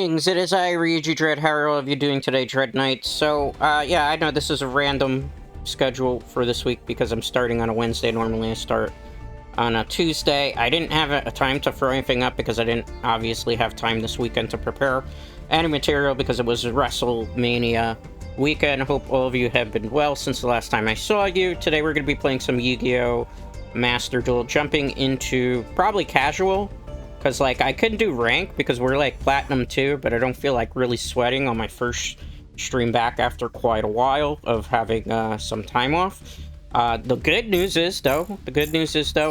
Greetings, it is I, Ryuji Dread. How are all of you doing today, Dread Knights? So, yeah, I know this is a random schedule for this week because I'm starting on a Wednesday. Normally I start on a Tuesday. I didn't have a time to throw anything up because I didn't obviously have time this weekend to prepare any material because it was WrestleMania weekend. Hope all of you have been well since the last time I saw you. Today we're going to be playing some Yugioh Master Duel, jumping into probably casual. Because, like, I couldn't do rank because we're, like, Platinum 2, but I don't feel like really sweating on my first stream back after quite a while of having some time off. The good news is, though,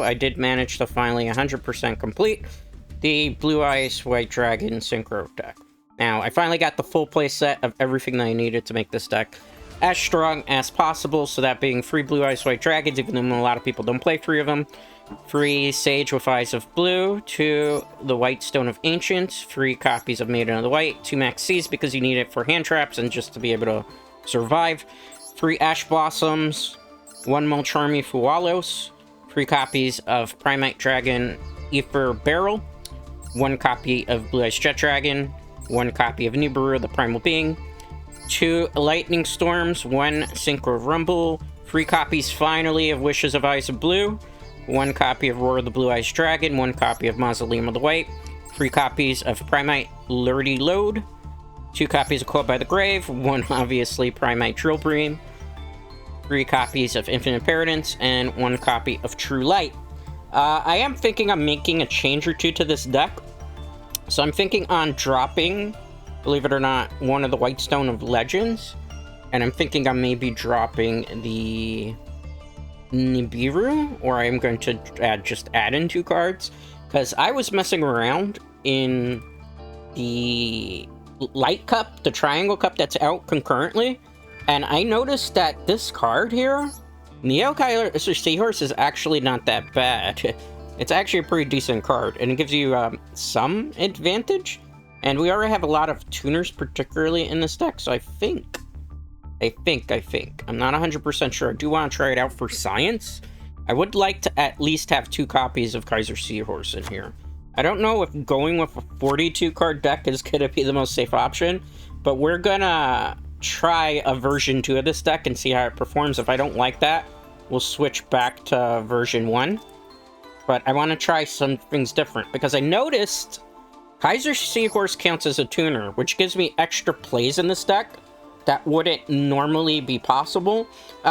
I did manage to finally 100% complete the Blue Eyes White Dragon Synchro deck. Now, I finally got the full play set of everything that I needed to make this deck as strong as possible, so that being 3 Blue Eyes White Dragons, even though a lot of people don't play 3 of them. 3 Sage with Eyes of Blue, 2 the White Stone of Ancients, 3 copies of Maiden of the White, 2 Max C's because you need it for hand traps and just to be able to survive, 3 Ash Blossoms, 1 Molcharmi Fualos, 3 copies of Primite Dragon Ether Barrel, 1 copy of Blue Eyes Jet Dragon, 1 copy of Nibiru the Primal Being, 2 Lightning Storms, 1 Synchro Rumble, 3 copies finally of Wishes of Eyes of Blue, 1 copy of Roar of the Blue Eyes Dragon, 1 copy of Mausoleum of the White, 3 copies of Primite Lurdy Load, 2 copies of Caught by the Grave, 1 obviously Primite Drill Bream, 3 copies of Infinite Paradance, and 1 copy of True Light. I am thinking I'm making a change or two to this deck. So I'm thinking on dropping, believe it or not, 1 of the White Stone of Legends, and I'm thinking I may be dropping the Nibiru, or I'm going to just add in 2 cards, because I was messing around in the Light Cup, the Triangle Cup that's out concurrently, and I noticed that this card here, Neo Kyler Seahorse, is actually not that bad. It's actually a pretty decent card, and it gives you some advantage, and we already have a lot of tuners, particularly in this deck, so I think. I'm not 100% sure. I do want to try it out for science. I would like to at least have 2 copies of Kaiser Seahorse in here. I don't know if going with a 42 card deck is going to be the most safe option, but we're going to try a version 2 of this deck and see how it performs. If I don't like that, we'll switch back to version 1. But I want to try some things different, because I noticed Kaiser Seahorse counts as a tuner, which gives me extra plays in this deck that wouldn't normally be possible.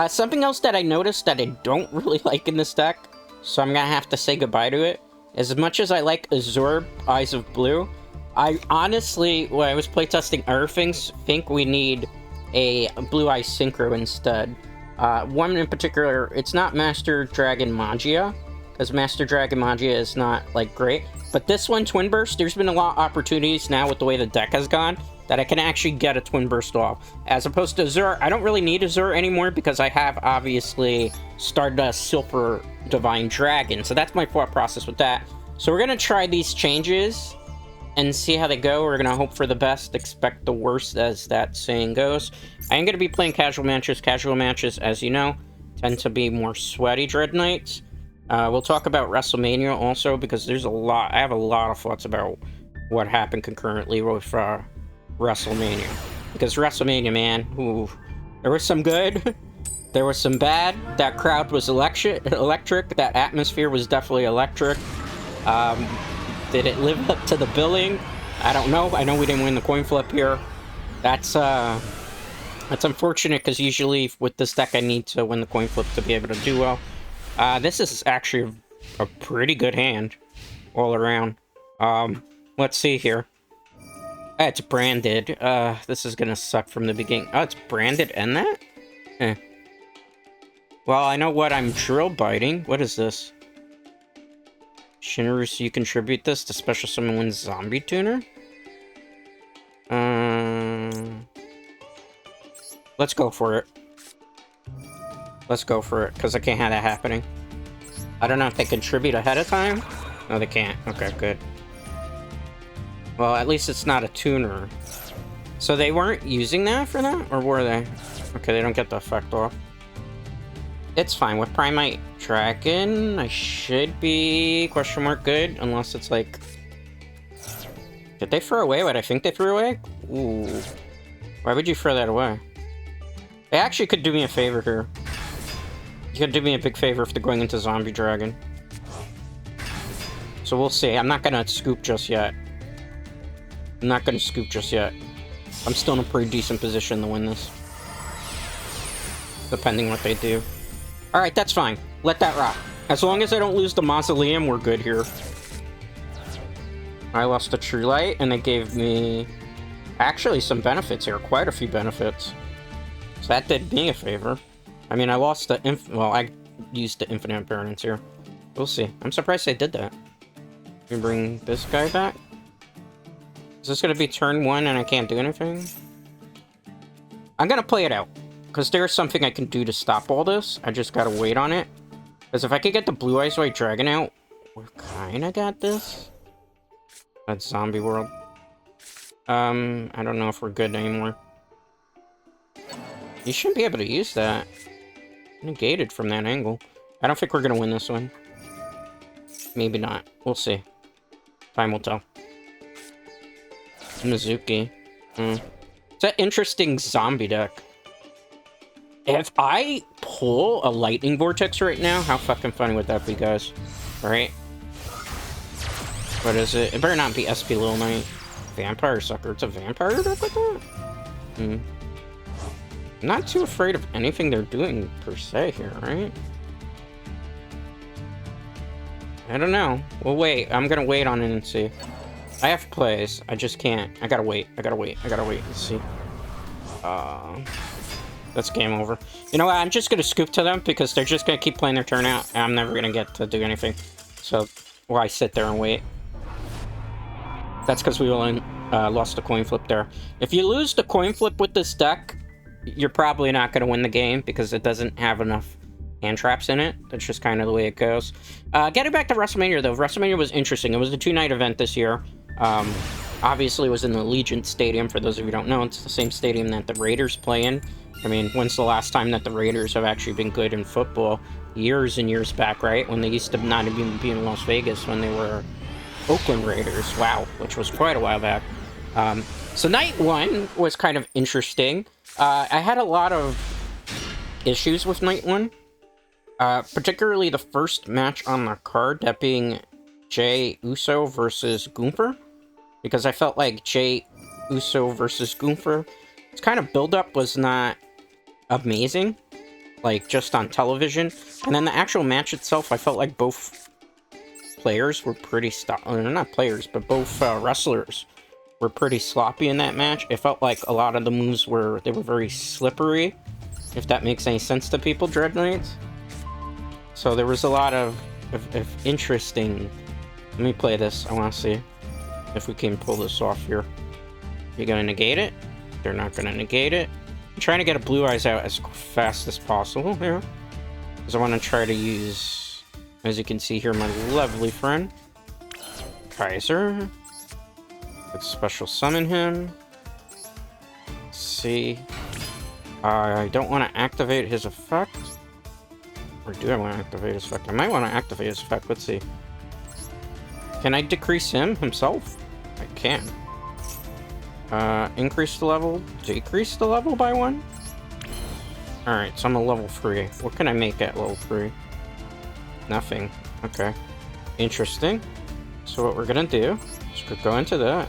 Something else that I noticed that I don't really like in this deck, so I'm gonna have to say goodbye to it. As much as I like Azure Eyes of Blue, I honestly, when I was playtesting other things, think we need a Blue Eye Synchro instead. One in particular, it's not Master Dragon Magia, because Master Dragon Magia is not, like, great. But this one, Twin Burst, there's been a lot of opportunities now with the way the deck has gone that I can actually get a Twin Burst off. As opposed to Azure, I don't really need Azure anymore because I have, obviously, Stardust Silver Divine Dragon. So that's my thought process with that. So we're going to try these changes and see how they go. We're going to hope for the best, expect the worst, as that saying goes. I am going to be playing casual matches. Casual matches, as you know, tend to be more sweaty Dread Knights. We'll talk about WrestleMania also, because there's a lot. I have a lot of thoughts about what happened concurrently with WrestleMania. Because WrestleMania, man, ooh, there was some good, there was some bad. That crowd was electric. That atmosphere was definitely electric. Did it live up to the billing? I don't know. I know we didn't win the coin flip here. That's unfortunate, because usually with this deck I need to win the coin flip to be able to do well. This is actually a pretty good hand all around. Let's see here. It's branded. This is gonna suck from the beginning. Oh, it's branded and that? Eh. Well, I know what I'm drill biting. What is this? Shinru, so you contribute this to Special Summon Win Zombie Tuner? Let's go for it. Let's go for it, because I can't have that happening. I don't know if they contribute ahead of time. No, they can't. Okay, good. Well, at least it's not a tuner. So they weren't using that for that? Or were they? Okay, they don't get the effect off. It's fine. With Primite Dragon, I should be question mark good. Unless it's like Did they throw away what I think they threw away? Ooh. Why would you throw that away? They actually could do me a favor here. You could do me a big favor if they're going into Zombie Dragon. So we'll see. I'm not gonna scoop just yet. I'm not gonna scoop just yet. I'm still in a pretty decent position to win this. Depending what they do. Alright, that's fine. Let that rock. As long as I don't lose the Mausoleum, we're good here. I lost the True Light, and they gave me... actually some benefits here. Quite a few benefits. So that did me a favor. I mean, I lost the... well, I used the Infinite Impermanence here. We'll see. I'm surprised they did that. Can bring this guy back? Is this going to be turn 1 and I can't do anything? I'm going to play it out. Because there's something I can do to stop all this. I just got to wait on it. Because if I could get the Blue Eyes White Dragon out, we kind of got this. That's Zombie World. I don't know if we're good anymore. You shouldn't be able to use that. Negated from that angle. I don't think we're going to win this one. Maybe not. We'll see. Time will tell. Mizuki. It's an interesting zombie deck. If I pull a Lightning Vortex right now, how fucking funny would that be, guys? Alright. What is it? It better not be SP Little Knight. Vampire Sucker. It's a vampire deck with that? I'm not too afraid of anything they're doing, per se, here, right? I don't know. We'll wait. I'm gonna wait on it and see. I have plays. I just can't. I gotta wait. I gotta wait. I gotta wait and see. That's game over. You know what? I'm just gonna scoop to them because they're just gonna keep playing their turn out. And I'm never gonna get to do anything. So, why sit there and wait? That's because we only lost the coin flip there. If you lose the coin flip with this deck, you're probably not gonna win the game because it doesn't have enough hand traps in it. That's just kind of the way it goes. Getting back to WrestleMania, though. WrestleMania was interesting. It was a 2-night event this year. Obviously, it was in the Allegiant Stadium. For those of you who don't know, it's the same stadium that the Raiders play in. I mean, when's the last time that the Raiders have actually been good in football? Years and years back, right? When they used to not even be in Las Vegas when they were Oakland Raiders. Wow, which was quite a while back. So night 1 was kind of interesting. I had a lot of issues with night 1. Particularly the first match on the card, that being Jey Uso versus Gunther. Because I felt like Jey Uso versus Gunther, its kind of build-up was not amazing. Like, just on television. And then the actual match itself, I felt like both players were pretty not players, but both wrestlers were pretty sloppy in that match. It felt like a lot of the moves were very slippery. If that makes any sense to people, Dread Knights. So there was a lot of interesting... Let me play this. I want to see if we can pull this off here. You're going to negate it? They're not going to negate it. I'm trying to get a Blue Eyes out as fast as possible here. Because I want to try to use, as you can see here, my lovely friend, Kaiser. Let's special summon him. Let's see. I don't want to activate his effect. Or do I want to activate his effect? I might want to activate his effect. Let's see. Can I decrease him himself? I can. Increase the level, decrease the level by 1? Alright, so I'm a level 3. What can I make at level 3? Nothing. Okay. Interesting. So what we're gonna do is go into that.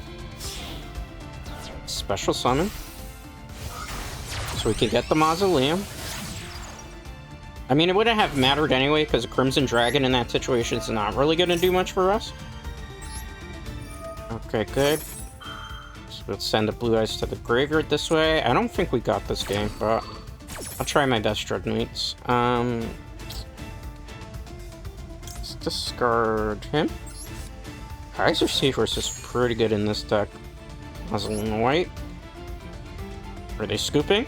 Special summon. So we can get the Mausoleum. I mean, it wouldn't have mattered anyway, because a Crimson Dragon in that situation is not really gonna do much for us. Okay, good. So let's send the Blue Eyes to the graveyard this way. I don't think we got this game, but I'll try my best, Dread Knights. Let's discard him. Kaiser Seahorse is pretty good in this deck. Mausoleum White. Are they scooping?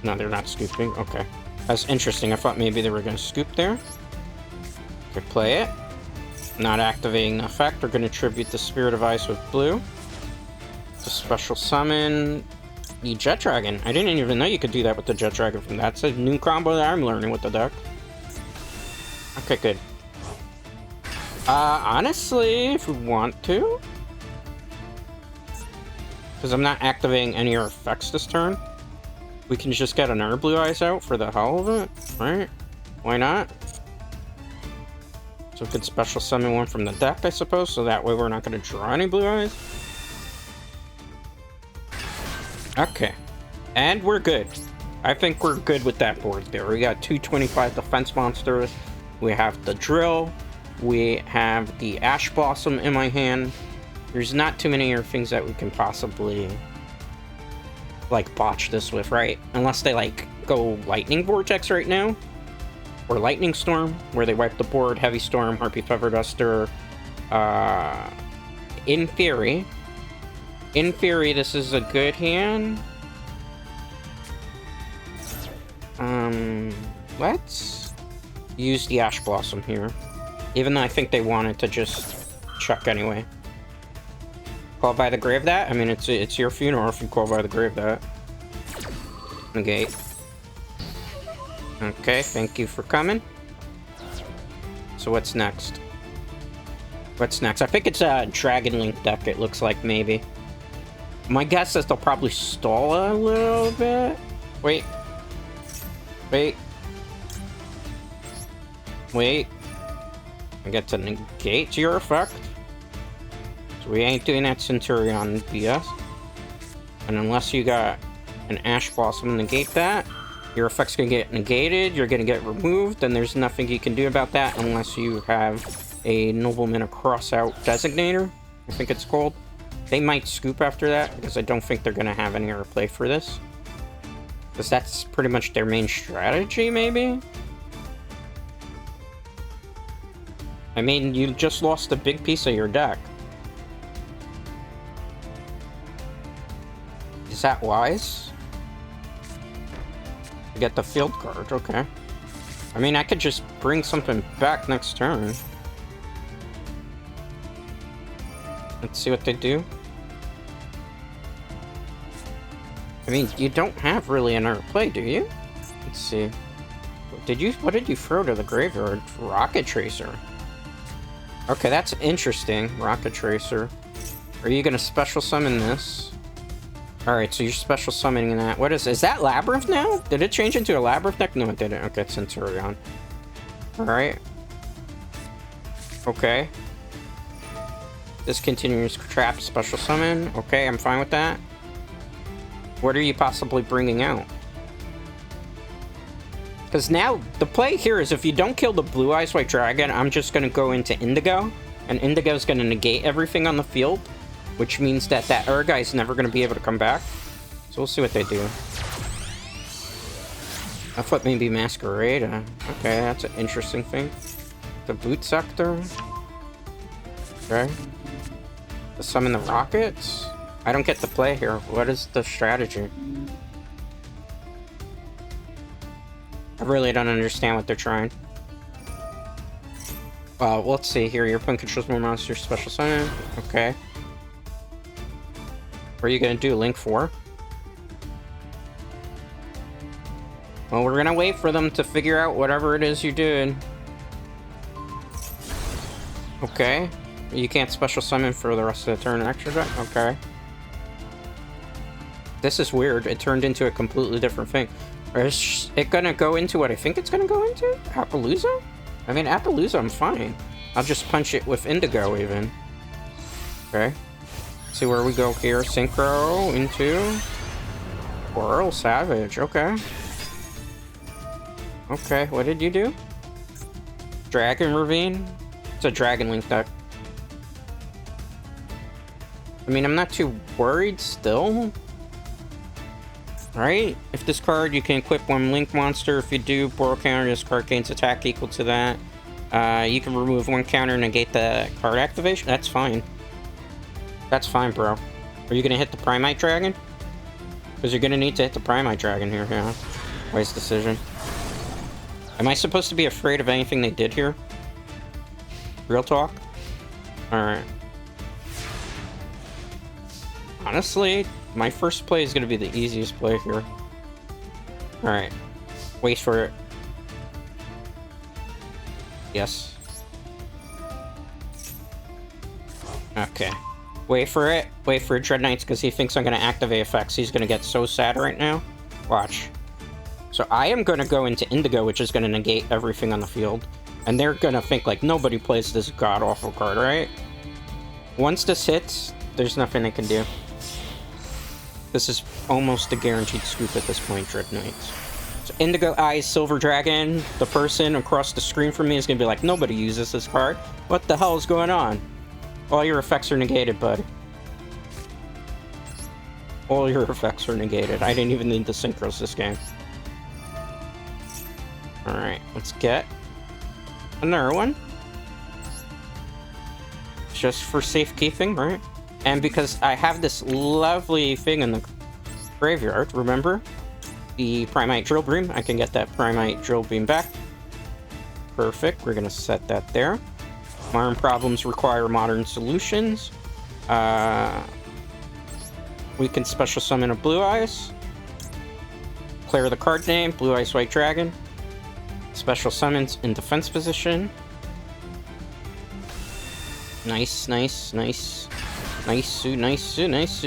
No, they're not scooping. Okay. That's interesting. I thought maybe they were going to scoop there. Okay, play it. Not activating the effect. We're going to tribute the Spirit of Ice with blue. It's a special summon the Jet Dragon. I didn't even know you could do that with the Jet Dragon from that. That's a new combo that I'm learning with the deck. Okay, good. Honestly, if we want to, Because I'm not activating any of our effects this turn. We can just get another Blue Eyes out for the hell of it, right? Why not? So we could special summon one from the deck, I suppose, so that way we're not going to draw any Blue Eyes. Okay. And we're good. I think we're good with that board there. We got 225 defense monsters. We have the drill. We have the Ash Blossom in my hand. There's not too many other things that we can possibly, like, botch this with, right? Unless they, like, go Lightning Vortex right now. Or Lightning Storm, where they wipe the board. Heavy Storm, Harpy Feather Duster. In theory, this is a good hand. Let's use the Ash Blossom here. Even though I think they wanted to just chuck anyway. Call by the grave that? I mean, it's your funeral if you call by the grave that. Negate. Okay, thank you for coming. So what's next? What's next? I think it's a Dragon Link deck, it looks like, maybe. My guess is they'll probably stall a little bit. Wait. Wait. Wait. I get to negate your effect. So we ain't doing that Centurion BS. And unless you got an Ash Blossom to negate that, your effect's gonna get negated, you're gonna get removed, and there's nothing you can do about that unless you have a Nobleman of Crossout Designator, I think it's called. They might scoop after that, because I don't think they're gonna have any other play for this. Because that's pretty much their main strategy, maybe? I mean, you just lost a big piece of your deck. Is that wise? You get the field card, okay. I mean, I could just bring something back next turn. Let's see what they do. I mean, you don't have really another play, do you? Let's see. What did you throw to the graveyard? Rocket Tracer. Okay, that's interesting. Rocket Tracer. Are you gonna special summon this? Alright, so you're special summoning that. What is that Labyrinth now? Did it change into a Labyrinth deck? No, it didn't. Okay, it's Centurion. Alright. Okay. Discontinuous trap, special summon. Okay, I'm fine with that. What are you possibly bringing out? Because now, the play here is if you don't kill the Blue Eyes White Dragon, I'm just going to go into Indigo. And Indigo is going to negate everything on the field. Which means that Urgai is never going to be able to come back. So we'll see what they do. I thought maybe Masquerade. Okay, that's an interesting thing. The Boot Sector. Okay. To summon the Rockets? I don't get the play here. What is the strategy? I really don't understand what they're trying. Well, let's see here. Your opponent controls more monsters, special summon. Okay. What are you gonna do? Link 4? Well, we're gonna wait for them to figure out whatever it is you did. Okay. You can't special summon for the rest of the turn extra deck? Okay. This is weird. It turned into a completely different thing. Is it gonna go into what I think it's gonna go into? Appaloosa? I mean, Appaloosa, I'm fine. I'll just punch it with Indigo, even. Okay. See where we go here. Synchro into Coral Savage. Okay. Okay, what did you do? Dragon Ravine? It's a Dragon Link deck. I mean, I'm not too worried still. Right? If this card, you can equip one Link monster. If you do, borrow counter, this card gains attack equal to that. You can remove one counter and negate the card activation. That's fine. That's fine, bro. Are you gonna hit the Primite Dragon? Because you're gonna need to hit the Primite Dragon here, yeah. Wise decision. Am I supposed to be afraid of anything they did here? Real talk? Alright. Honestly, my first play is gonna be the easiest play here. Alright. Wait for it. Yes. Okay. Wait for it. Wait for Dread Knights, because he thinks I'm going to activate effects. He's going to get so sad right now. Watch. So I am going to go into Indigo, which is going to negate everything on the field. And they're going to think, like, nobody plays this god-awful card, right? Once this hits, there's nothing they can do. This is almost a guaranteed scoop at this point, Dread Knights. So Indigo Eyes Silver Dragon, the person across the screen from me is going to be like, nobody uses this card. What the hell is going on? All your effects are negated, bud. All your effects are negated. I didn't even need the synchros this game. Alright, let's get another one. Just for safekeeping, right? And because I have this lovely thing in the graveyard, remember? The Primite Drill Beam. I can get that Primite Drill Beam back. Perfect. We're going to set that there. Modern problems require modern solutions. We can special summon a Blue Eyes. Declare the card name, Blue Eyes White Dragon. Special summons in defense position. Nice, nice, nice. Nice, nice, nice.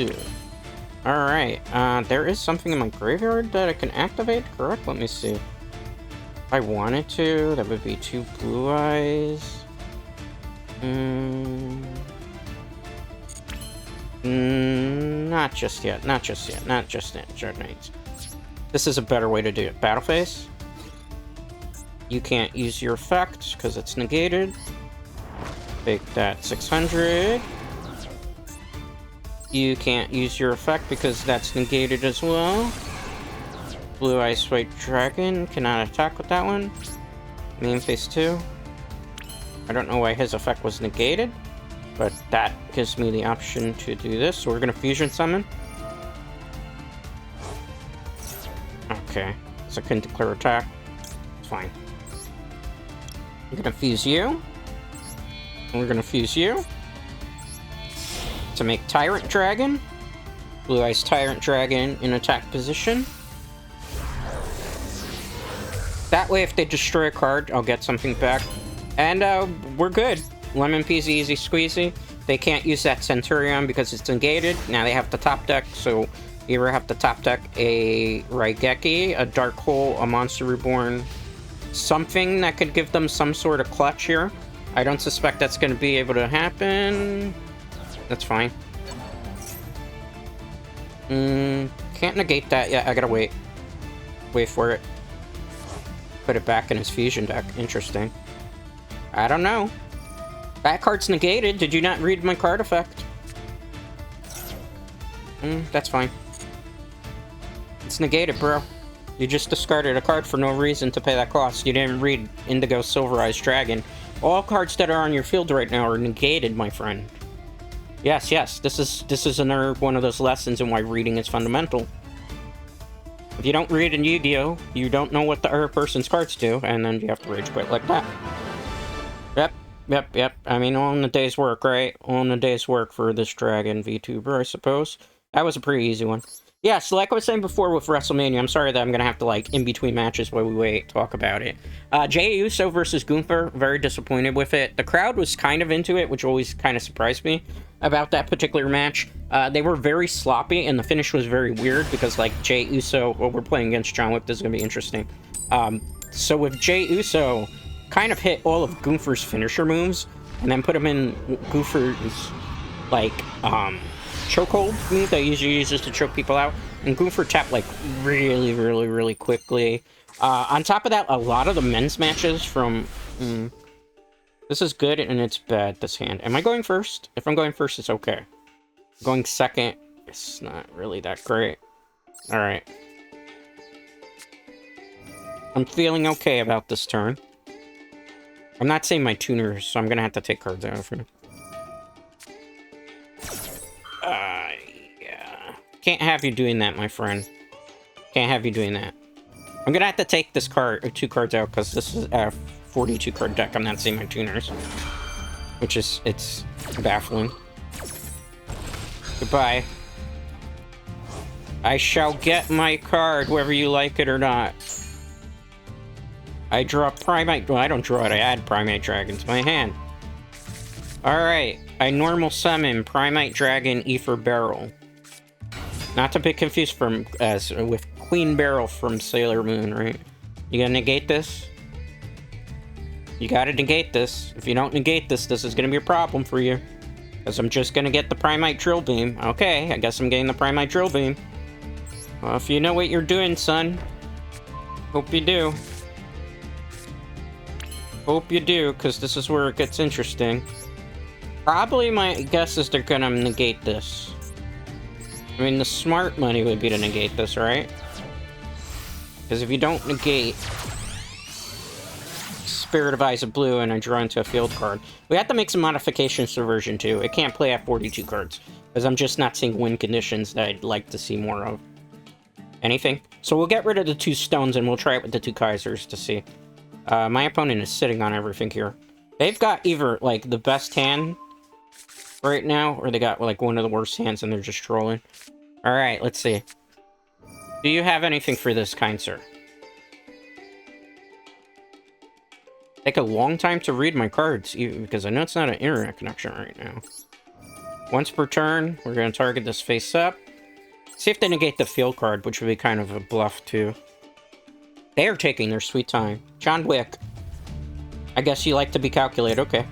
Alright, there is something in my graveyard that I can activate, correct? Let me see. If I wanted to, that would be 2 Blue Eyes. Not just yet, not just yet, not just yet, Dread Knights. This is a better way to do it. Battle phase. You can't use your effect because it's negated. Make that 600. You can't use your effect because that's negated as well. Blue Eyes White Dragon cannot attack with that one. Main phase 2. I don't know why his effect was negated, but that gives me the option to do this. So we're going to fusion summon. Okay, so I couldn't declare attack. It's fine. I'm going to fuse you. And we're going to fuse you. To make Tyrant Dragon. Blue Eyes Tyrant Dragon in attack position. That way, if they destroy a card, I'll get something back. And we're good. Lemon peasy, easy squeezy. They can't use that Centurion because it's negated. Now they have to top deck, so you either have to top deck a Raigeki, a Dark Hole, a Monster Reborn, something that could give them some sort of clutch here. I don't suspect that's going to be able to happen. That's fine. Can't negate that yet. I gotta wait. Wait for it. Put it back in his fusion deck. Interesting. I don't know. That card's negated. Did you not read my card effect? That's fine. It's negated, bro. You just discarded a card for no reason to pay that cost. You didn't read Indigo Silver Eyes Dragon. All cards that are on your field right now are negated, my friend. Yes, yes. This is another one of those lessons in why reading is fundamental. If you don't read in Yu-Gi-Oh, you don't know what the other person's cards do, and then you have to rage quit like that. Yep. I mean, all in the day's work, right? All in the day's work for this Dragon VTuber, I suppose. That was a pretty easy one. Yeah, so like I was saying before with WrestleMania, I'm sorry that I'm going to have to, like, in between matches while we wait, talk about it. Jey Uso versus Gunther, very disappointed with it. The crowd was kind of into it, which always kind of surprised me about that particular match. They were very sloppy, and the finish was very weird because, like, Jey Uso, well, we're playing against John Wick, this is going to be interesting. So with Jey Uso, kind of hit all of Gunther's finisher moves, and then put him in Gunther's, like, chokehold move that he usually uses to choke people out, and Gunther tapped like really quickly. On top of that, a lot of the men's matches from this is good and it's bad, this hand. Am I going first? If I'm going first, it's okay. Going second, it's not really that great. Alright. I'm feeling okay about this turn. I'm not saying my tuners, so I'm gonna have to take cards out for now. Yeah. Can't have you doing that, my friend. Can't have you doing that. I'm gonna have to take this card, or 2 cards out, because this is a 42 card deck. I'm not seeing my tuners. Which is, it's baffling. Goodbye. I shall get my card, whether you like it or not. I draw Primate, well, I don't draw it, I add Primate Dragon to my hand. Alright, I normal summon Primite Dragon Ether Barrel. Not to be confused with Queen Barrel from Sailor Moon, right? You gonna negate this? You gotta negate this. If you don't negate this, this is gonna be a problem for you. Because I'm just gonna get the Primite Drill Beam. Okay, I guess I'm getting the Primite Drill Beam. Well, if you know what you're doing, son. Hope you do. Hope you do, because this is where it gets interesting. Probably my guess is they're gonna negate this. I mean, the smart money would be to negate this, right? Because if you don't negate Spirit of Eyes of Blue and I draw into a field card, we have to make some modifications to version 2. It can't play at 42 cards, because I'm just not seeing win conditions that I'd like to see more of. Anything? So we'll get rid of the 2 stones and we'll try it with the 2 Kaisers to see. My opponent is sitting on everything here. They've got either, like, the best hand right now, or they got, like, one of the worst hands and they're just trolling. Alright, let's see. Do you have anything for this, kind sir? Take a long time to read my cards, because I know it's not an internet connection right now. Once per turn, we're going to target this face up. See if they negate the field card, which would be kind of a bluff, too. They are taking their sweet time. John Wick. I guess you like to be calculated, okay.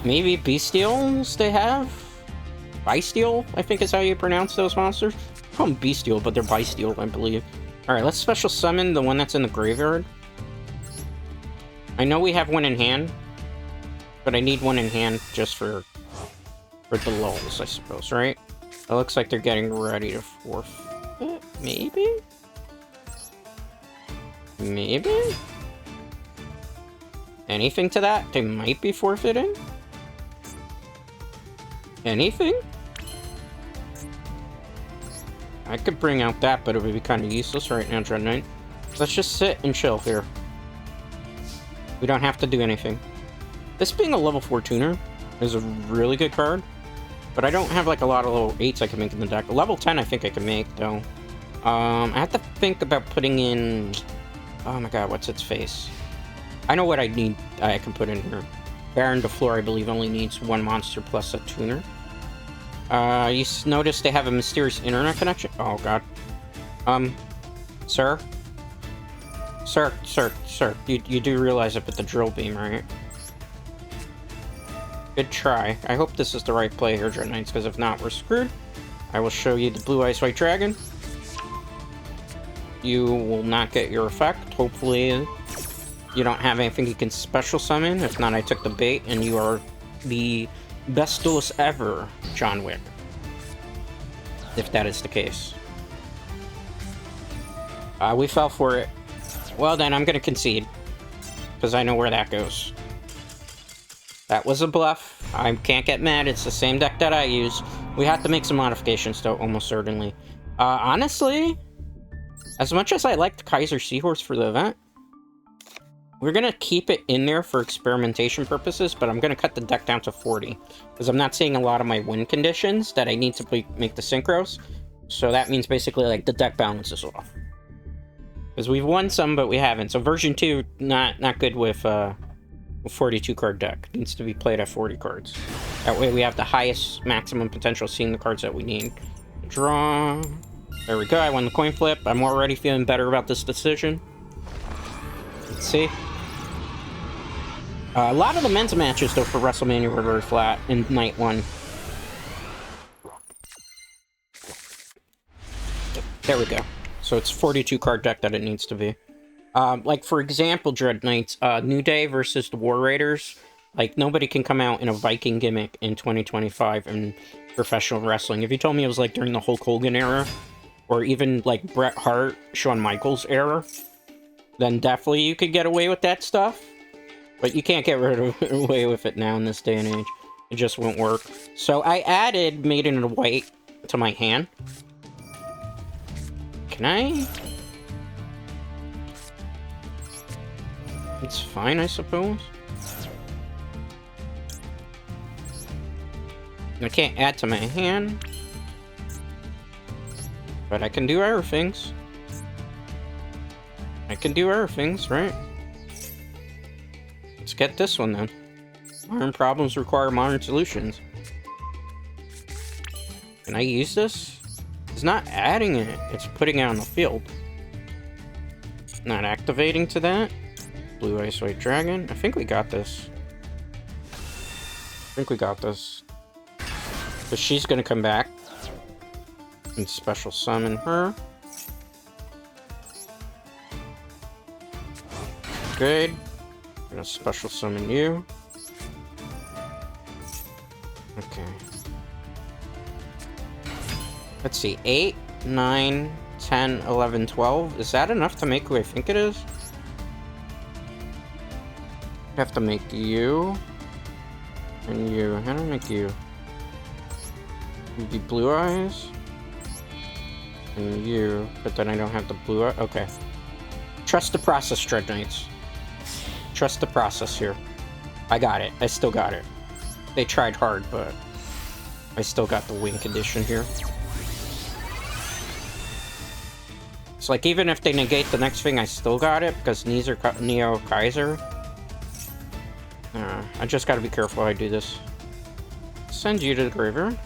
Maybe Bestials they have? Bestial, I think is how you pronounce those monsters. I call them Bestial, but they're Bestial, I believe. Alright, let's special summon the one that's in the graveyard. I know we have one in hand, but I need one in hand just for the lulls, I suppose, right? It looks like they're getting ready to forfeit, maybe? Maybe? Anything to that? They might be forfeiting? Anything? I could bring out that, but it would be kind of useless right now, Dread Knight. Let's just sit and chill here. We don't have to do anything. This being a level 4 tuner is a really good card, but I don't have like a lot of level 8s I can make in the deck. Level 10 I think I can make, though. I have to think about putting in... Oh my god, what's its face? I know what I need. I can put in here. Baron de Fleur, I believe, only needs 1 monster plus a tuner. You notice they have a mysterious internet connection? Oh god. Sir? Sir. You do realize I put the drill beam, right? Good try. I hope this is the right play here, Dread Knights, because if not, we're screwed. I will show you the Blue Eyes White Dragon. You will not get your effect. Hopefully, you don't have anything you can special summon. If not, I took the bait, and you are the best duelist ever, John Wick. If that is the case. We fell for it. Well, then, I'm going to concede. Because I know where that goes. That was a bluff. I can't get mad. It's the same deck that I use. We have to make some modifications, though, almost certainly. Honestly, as much as I like the Kaiser Seahorse for the event, we're going to keep it in there for experimentation purposes, but I'm going to cut the deck down to 40. Because I'm not seeing a lot of my win conditions that I need to make the synchros. So that means basically, like, the deck balance is off. Because we've won some, but we haven't. So version 2, not good with a 42 card deck. It needs to be played at 40 cards. That way we have the highest maximum potential seeing the cards that we need. Draw. There we go, I won the coin flip. I'm already feeling better about this decision. Let's see. A lot of the men's matches, though, for WrestleMania were very flat in night 1. There we go. So it's 42 card deck that it needs to be. Like, for example, Dread Knights, New Day versus the War Raiders. Like, nobody can come out in a Viking gimmick in 2025 in professional wrestling. If you told me it was, like, during the Hulk Hogan era, or even, like, Bret Hart, Shawn Michaels era, then definitely you could get away with that stuff. But you can't get away with it now in this day and age. It just won't work. So I added Maiden in White to my hand. Can I? It's fine, I suppose. I can't add to my hand. But I can do other things. I can do other things, right? Let's get this one then. Modern problems require modern solutions. Can I use this? It's not adding it, it's putting it on the field. Not activating to that. Blue Ice White Dragon. I think we got this. So she's gonna come back and special summon her. Good. I'm gonna special summon you. Okay. Let's see. 8, 9, 10, 11, 12. Is that enough to make who I think it is? I have to make you. And you. How do I make you? You'd be Blue Eyes. And you. But then I don't have the blue eye. Okay. Trust the process, Dread Knights. Trust the process here. I got it. I still got it. They tried hard, but I still got the win condition here. It's like, even if they negate the next thing, I still got it, because Neo Kaiser. I just gotta be careful how I do this. Send you to the graveyard.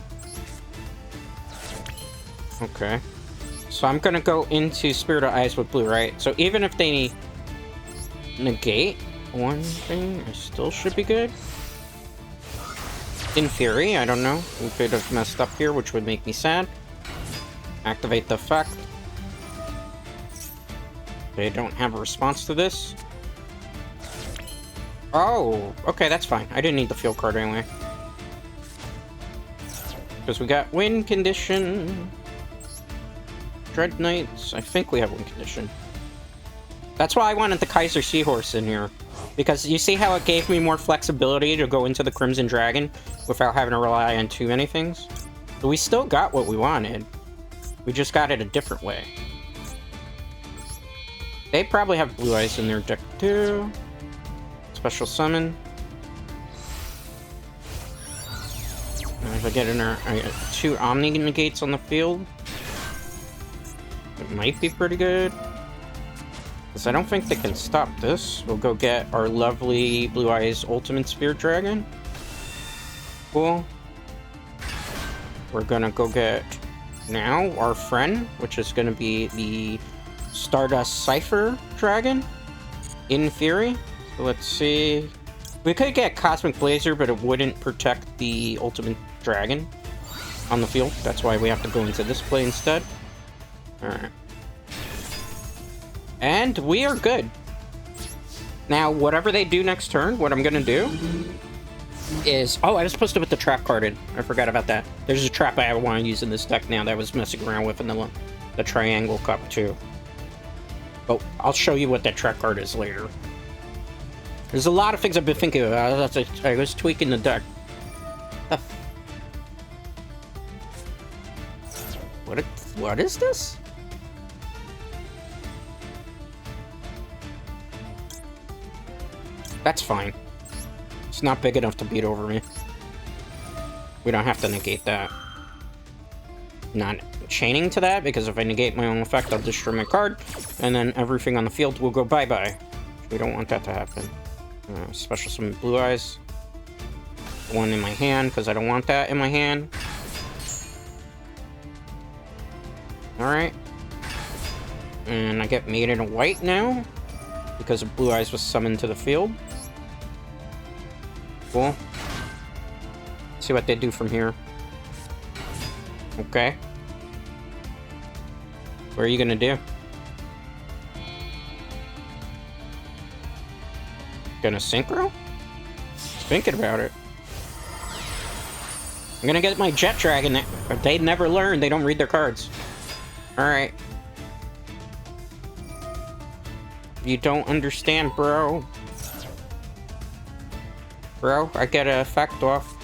Okay. So I'm gonna go into Spirit of Eyes with blue, right? So even if they negate one thing, I still should be good. In theory, I don't know. We could have messed up here, which would make me sad. Activate the effect. They don't have a response to this. Oh, okay, that's fine. I didn't need the field card anyway. Because we got win condition. Dread Knights. I think we have win condition. That's why I wanted the Kaiser Seahorse in here. Because you see how it gave me more flexibility to go into the Crimson Dragon without having to rely on too many things? But we still got what we wanted. We just got it a different way. They probably have Blue Eyes in their deck too. Special summon. And if I get in there, I got 2 Omni Negates on the field. It might be pretty good. Because I don't think they can stop this. We'll go get our lovely Blue Eyes Ultimate Spirit Dragon. Cool. We're gonna go get now our friend, which is gonna be the Stardust Cypher Dragon, in theory. So let's see. We could get Cosmic Blazer, but it wouldn't protect the Ultimate Dragon on the field. That's why we have to go into this play instead. Alright. And we are good. Now, whatever they do next turn, what I'm gonna do is... Oh, I was supposed to put the trap card in. I forgot about that. There's a trap I want to use in this deck now that I was messing around with in the Triangle Cup, too. But I'll show you what that trap card is later. There's a lot of things I've been thinking about. I was tweaking the deck. What is this? That's fine. It's not big enough to beat over me. We don't have to negate that. Not chaining to that, because if I negate my own effect, I'll destroy my card, and then everything on the field will go bye-bye. We don't want that to happen. Special summon Blue Eyes. One in my hand, because I don't want that in my hand. Alright. And I get made in a white now, because Blue Eyes was summoned to the field. Cool. Let's see what they do from here. Okay. What are you gonna do? Gonna synchro? Thinking about it. I'm gonna get my Jet Dragon. They never learn. They don't read their cards. Alright. You don't understand, bro. Bro, I get an effect off.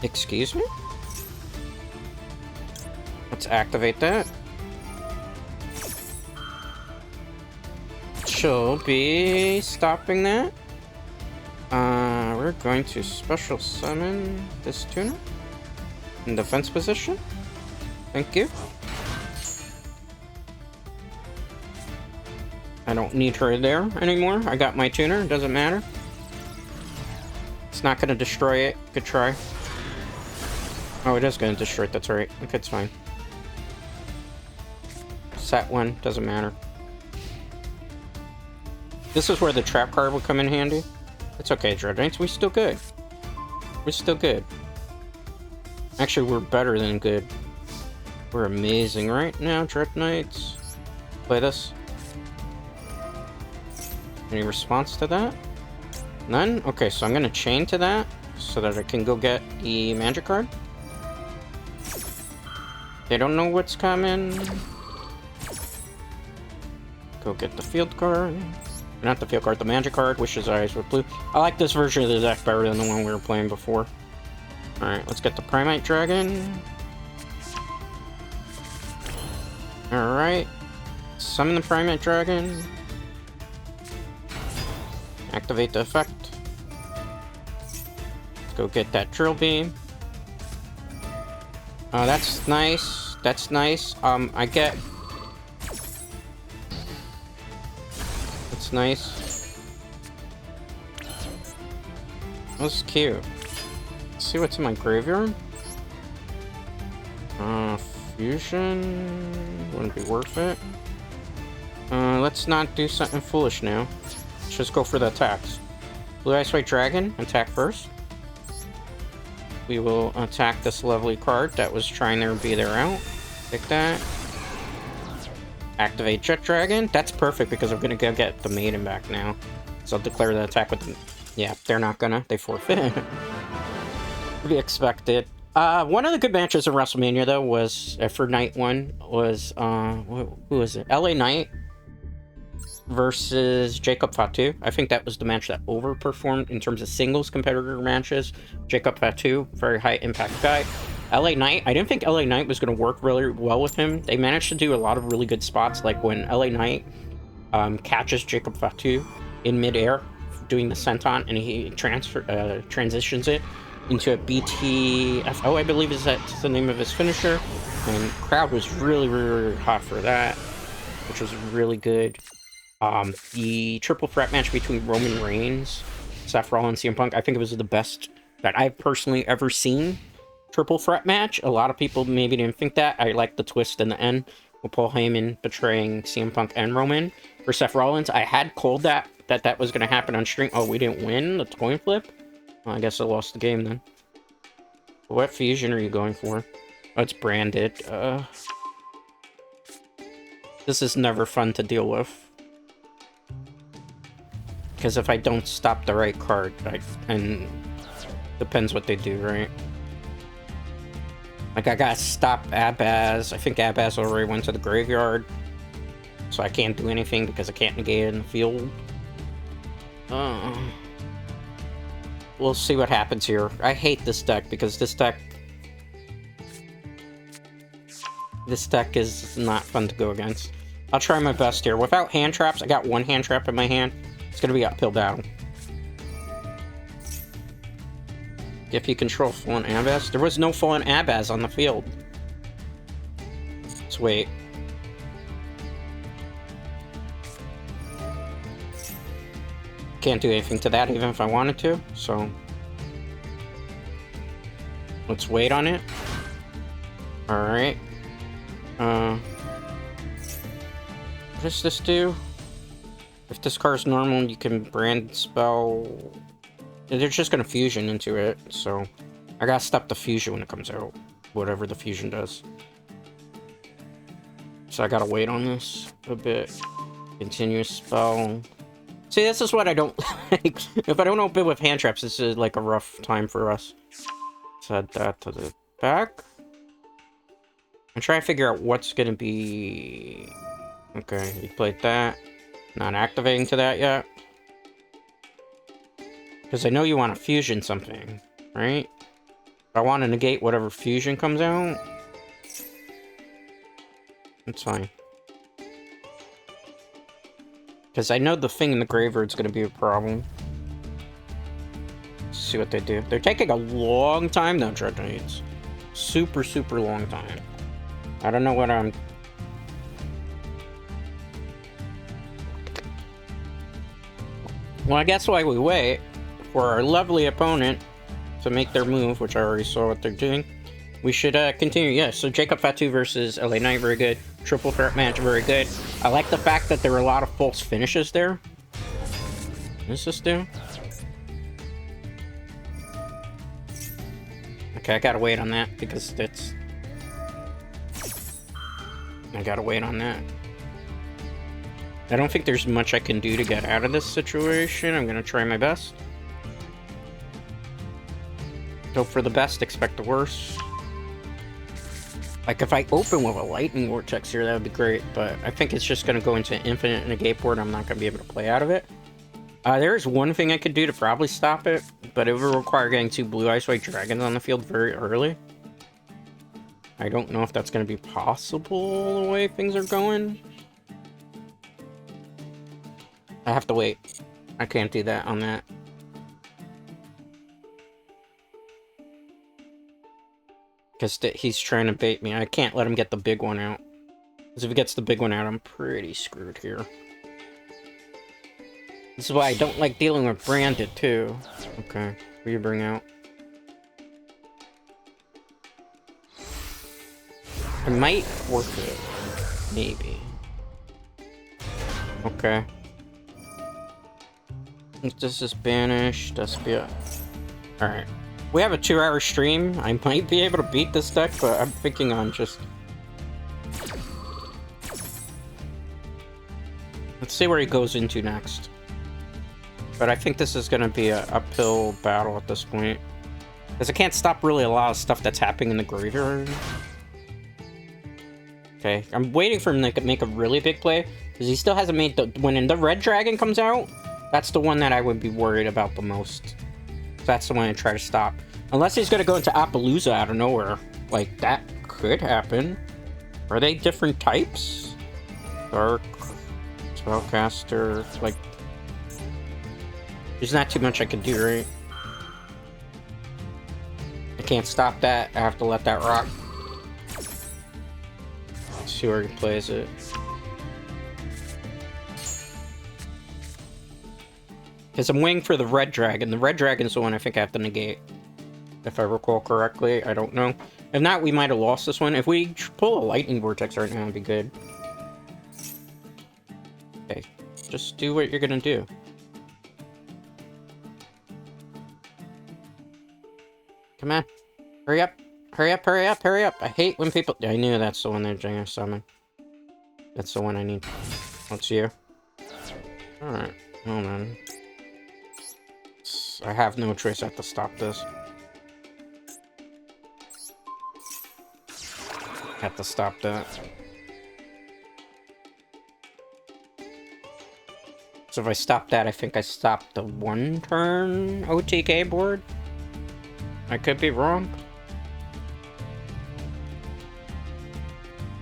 Excuse me? Let's activate that. She'll be stopping that. We're going to special summon this tuner in defense position. Thank you. I don't need her there anymore. I got my tuner. It doesn't matter. It's not going to destroy it. Good try. Oh, it is going to destroy it. That's right. Okay, it's fine. Set one. Doesn't matter. This is where the trap card will come in handy. It's okay, Dread Knights. We're still good. We're still good. Actually, we're better than good. We're amazing right now, Dread Knights. Play this. Any response to that? None? Okay, so I'm gonna chain to that so that I can go get the magic card. They don't know what's coming. Go get the field card. Not the field card, the magic card. Wishes Eyes with blue. I like this version of the deck better than the one we were playing before. Alright, let's get the Primite Dragon. Alright. Summon the Primate Dragon. Activate the effect. Let's go get that Drill Beam. Oh, that's nice. That's nice. I get... That's nice. That's cute. Let's see what's in my graveyard. Fusion... Wouldn't be worth it. Let's not do something foolish now. Let's just go for the attacks. Blue Ice White Dragon, attack first. We will attack this lovely card that was trying to be there out. Take that. Activate Jet Dragon. That's perfect because I'm gonna go get the Maiden back now. So I'll declare the attack with them. Yeah, they're not gonna. They forfeit. To be expected. One of the good matches of WrestleMania though was for night one was who was it? LA Knight versus Jacob Fatu. I think that was the match that overperformed in terms of singles competitor matches. Jacob Fatu, very high impact guy. LA Knight, I didn't think LA Knight was going to work really well with him. They managed to do a lot of really good spots, like when LA Knight catches Jacob Fatu in midair doing the senton, and he transitions it into a BTFO, I believe is that's the name of his finisher. And crowd was really, really, really hot for that, which was really good. The triple threat match between Roman Reigns, Seth Rollins, CM Punk, I think it was the best that I've personally ever seen. Triple threat match. A lot of people maybe didn't think that. I like the twist in the end with Paul Heyman betraying CM Punk and Roman. For Seth Rollins, I had called that was going to happen on stream. Oh, we didn't win the coin flip? Well, I guess I lost the game then. What fusion are you going for? Oh, it's branded. This is never fun to deal with. Because if I don't stop the right card, and depends what they do, right? Like, I gotta stop Abaz. I think Abaz already went to the graveyard. So I can't do anything because I can't negate it in the field. We'll see what happens here. I hate this deck because this deck is not fun to go against. I'll try my best here. Without hand traps, I got one hand trap in my hand. It's gonna be an uphill battle. If you control Fallen Abaz. There was no Fallen Abaz on the field. Let's wait. Can't do anything to that even if I wanted to, so let's wait on it. Alright. What does this do? If this card's normal, you can brand spell. They're just gonna fusion into it, so I gotta stop the fusion when it comes out. Whatever the fusion does. So I gotta wait on this a bit. Continuous spell. See, this is what I don't like. If I don't open with hand traps, this is like a rough time for us. Let's add that to the back. I'm trying to figure out what's gonna be... Okay, you played that. Not activating to that yet. Because I know you want to fusion something, right? I want to negate whatever fusion comes out. That's fine. Because I know the thing in the graveyard's going to be a problem. Let's see what they do. They're taking a long time though, Dread Knights. Super, super long time. I don't know what I'm... Well, I guess while we wait for our lovely opponent to make their move, which I already saw what they're doing, we should continue. Yeah, so Jacob Fatu versus LA Knight, very good. Triple threat match, very good. I like the fact that there were a lot of false finishes there. What does this do? Okay, I gotta wait on that because it's... I gotta wait on that. I don't think there's much I can do to get out of this situation. I'm gonna try my best. Hope for the best, expect the worst. Like, if I open with a lightning vortex here, that would be great, but I think it's just gonna go into infinite negate board. I'm not gonna be able to play out of it. There's one thing I could do to probably stop it, but it would require getting 2 blue Ice White Dragons on the field very early. I don't know if that's gonna be possible the way things are going. I have to wait. I can't do that on that. Because he's trying to bait me. I can't let him get the big one out. Because if he gets the big one out, I'm pretty screwed here. This is why I don't like dealing with Branded, too. Okay, what do you bring out? I might work it. Maybe. Okay. If this is banished, that's be it. Alright. We have a 2-hour stream. I might be able to beat this deck, but I'm thinking on just... Let's see where he goes into next. But I think this is going to be an uphill battle at this point. Because I can't stop really a lot of stuff that's happening in the graveyard. Okay, I'm waiting for him to make a really big play. Because he still hasn't made the... When the red dragon comes out, that's the one that I would be worried about the most. That's the one I try to stop. Unless he's going to go into Appaloosa out of nowhere. Like, that could happen. Are they different types? Dark, Spellcaster, like... There's not too much I can do, right? I can't stop that. I have to let that rock. Let's see where he plays it. Because I'm waiting for the red dragon. The red dragon's the one I think I have to negate. If I recall correctly, I don't know. If not, we might have lost this one. If we pull a lightning vortex right now, it'd be good. Okay, just do what you're gonna do. Come on. Hurry up. Hurry up, hurry up, hurry up. I hate when people... I knew that's the one they're trying to summon. That's the one I need. That's you. Alright, hold on. I have no choice. I have to stop this. I have to stop that. So if I stop that, I think I stopped the 1-turn OTK board. I could be wrong.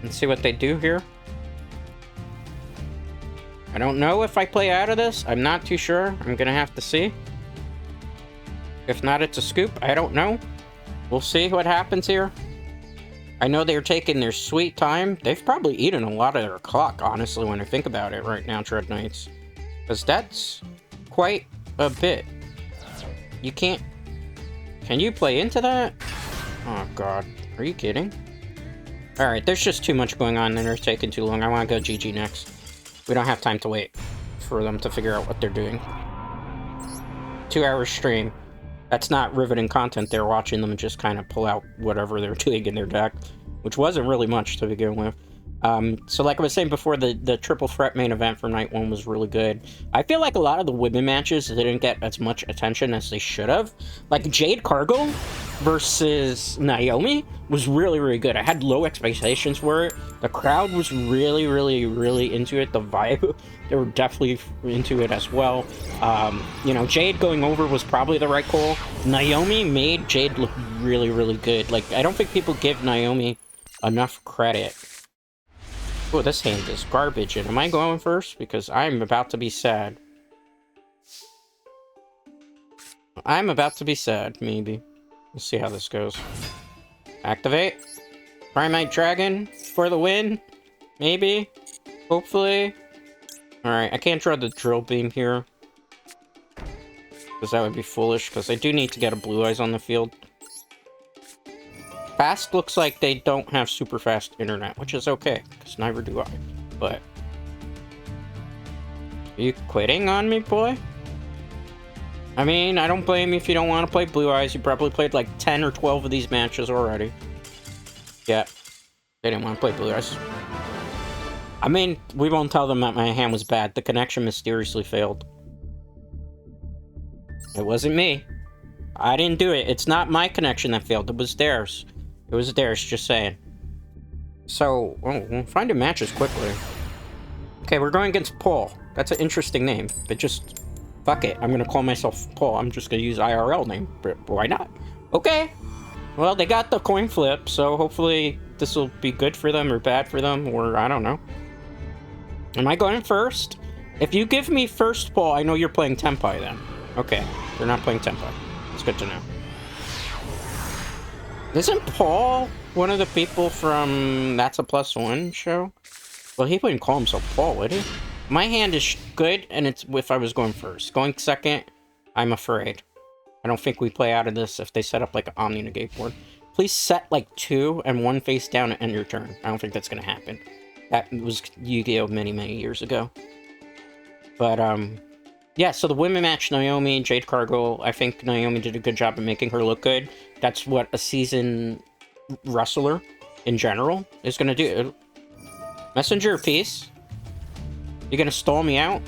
Let's see what they do here. I don't know if I play out of this. I'm not too sure. I'm gonna have to see. If not, it's a scoop. I don't know. We'll see what happens here. I know they're taking their sweet time. They've probably eaten a lot of their clock, honestly, when I think about it right now, Dread Knights. Because that's quite a bit. You can't... Can you play into that? Oh, God. Are you kidding? Alright, there's just too much going on and they're taking too long. I want to go GG next. We don't have time to wait for them to figure out what they're doing. 2-hour stream. That's not riveting content. They're watching them just kind of pull out whatever they're doing in their deck, which wasn't really much to begin with. So like I was saying before, the triple threat main event for night 1 was really good. I feel like a lot of the women matches didn't get as much attention as they should have. Like Jade Cargill versus Naomi was really, really good. I had low expectations for it. The crowd was really, really, really into it. The vibe, they were definitely into it as well. You know, Jade going over was probably the right call. Naomi made Jade look really, really good. Like, I don't think people give Naomi enough credit. Oh, this hand is garbage. And am I going first? Because I'm about to be sad. I'm about to be sad, maybe. Let's see how this goes. Activate. Primate Dragon for the win. Maybe. Hopefully. Alright, I can't draw the drill beam here. Because that would be foolish, because I do need to get a Blue Eyes on the field. Fast looks like they don't have super fast internet, which is okay, because neither do I. But... Are you quitting on me, boy? I mean, I don't blame you if you don't want to play Blue Eyes. You probably played like 10 or 12 of these matches already. Yeah. They didn't want to play Blue Eyes. I mean, we won't tell them that my hand was bad. The connection mysteriously failed. It wasn't me. I didn't do it. It's not my connection that failed. It was theirs. It was theirs, just saying. So, we'll find a matches quickly. Okay, we're going against Paul. That's an interesting name, but just... Fuck it. I'm gonna call myself Paul. I'm just gonna use IRL name. But why not? Okay. Well, they got the coin flip, so hopefully this will be good for them or bad for them, or I don't know. Am I going first? If you give me first, Paul, I know you're playing Tenpai then. Okay. They're not playing Tenpai. It's good to know. Isn't Paul one of the people from That's a Plus One show? Well, he wouldn't call himself Paul, would he? My hand is good, and it's if I was going first. Going second, I'm afraid. I don't think we play out of this if they set up like an Omni Negate board. Please set like 2 and 1 face down and end your turn. I don't think that's going to happen. That was Yu-Gi-Oh! Many years ago. But, yeah, so the women match Naomi and Jade Cargill. I think Naomi did a good job of making her look good. That's what a seasoned wrestler in general is going to do. Messenger piece. You gonna stall me out?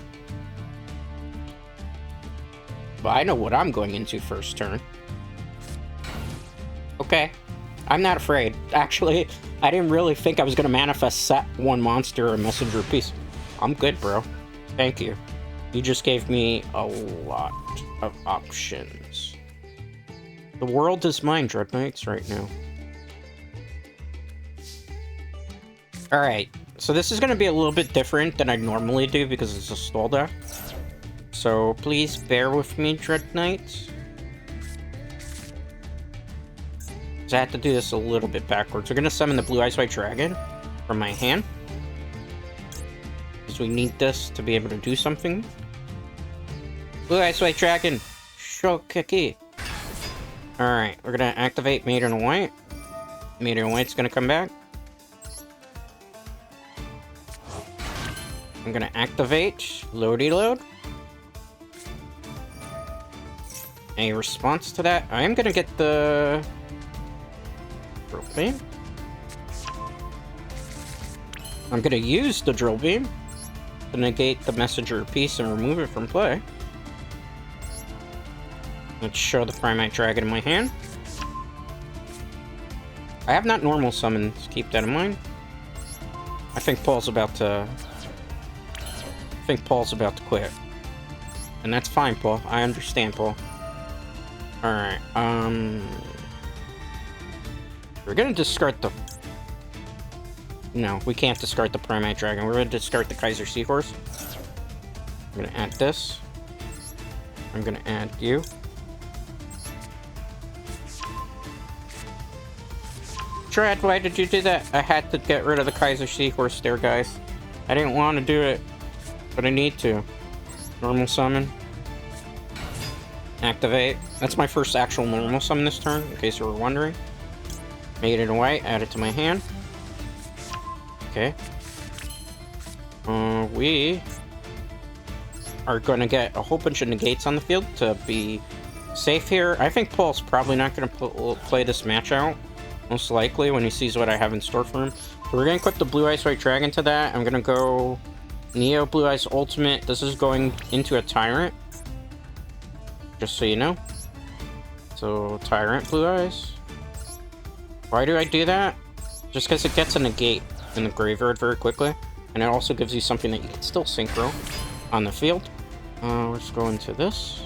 Well, I know what I'm going into first turn. Okay. I'm not afraid. Actually, I didn't really think I was gonna manifest set 1 monster or messenger piece. I'm good, bro. Thank you. You just gave me a lot of options. The world is mine, Dread Knights, right now. Alright. So this is going to be a little bit different than I normally do because it's a stall deck. So please bear with me, Dread Knights. I have to do this a little bit backwards. We're going to summon the Blue Eyes White Dragon from my hand. Because we need this to be able to do something. Blue Eyes White Dragon! Shokeki! Alright, we're going to activate Maiden White. Maiden White's going to come back. I'm gonna activate Loady Load. A response to that, I am gonna get the Drill Beam. I'm gonna use the Drill Beam to negate the Messenger piece and remove it from play. Let's show the Primate Dragon in my hand. I have not normal summoned, keep that in mind. I think Paul's about to quit. And that's fine, Paul. I understand, Paul. Alright, we're gonna discard the... No, we can't discard the Primate Dragon. We're gonna discard the Kaiser Seahorse. I'm gonna add this. I'm gonna add you. Dread, why did you do that? I had to get rid of the Kaiser Seahorse there, guys. I didn't want to do it. But I need to. Normal summon. Activate. That's my first actual normal summon this turn, in case you were wondering. Made it white, add it to my hand. Okay. We are going to get a whole bunch of negates on the field to be safe here. I think Paul's probably not going to play this match out. Most likely, when he sees what I have in store for him. So we're going to equip the Blue Eyes White Dragon to that. I'm going to go... Neo Blue Eyes Ultimate. This is going into a Tyrant. Just so you know. So, Tyrant Blue Eyes. Why do I do that? Just because it gets a negate in the graveyard very quickly. And it also gives you something that you can still synchro on the field. Let's go into this.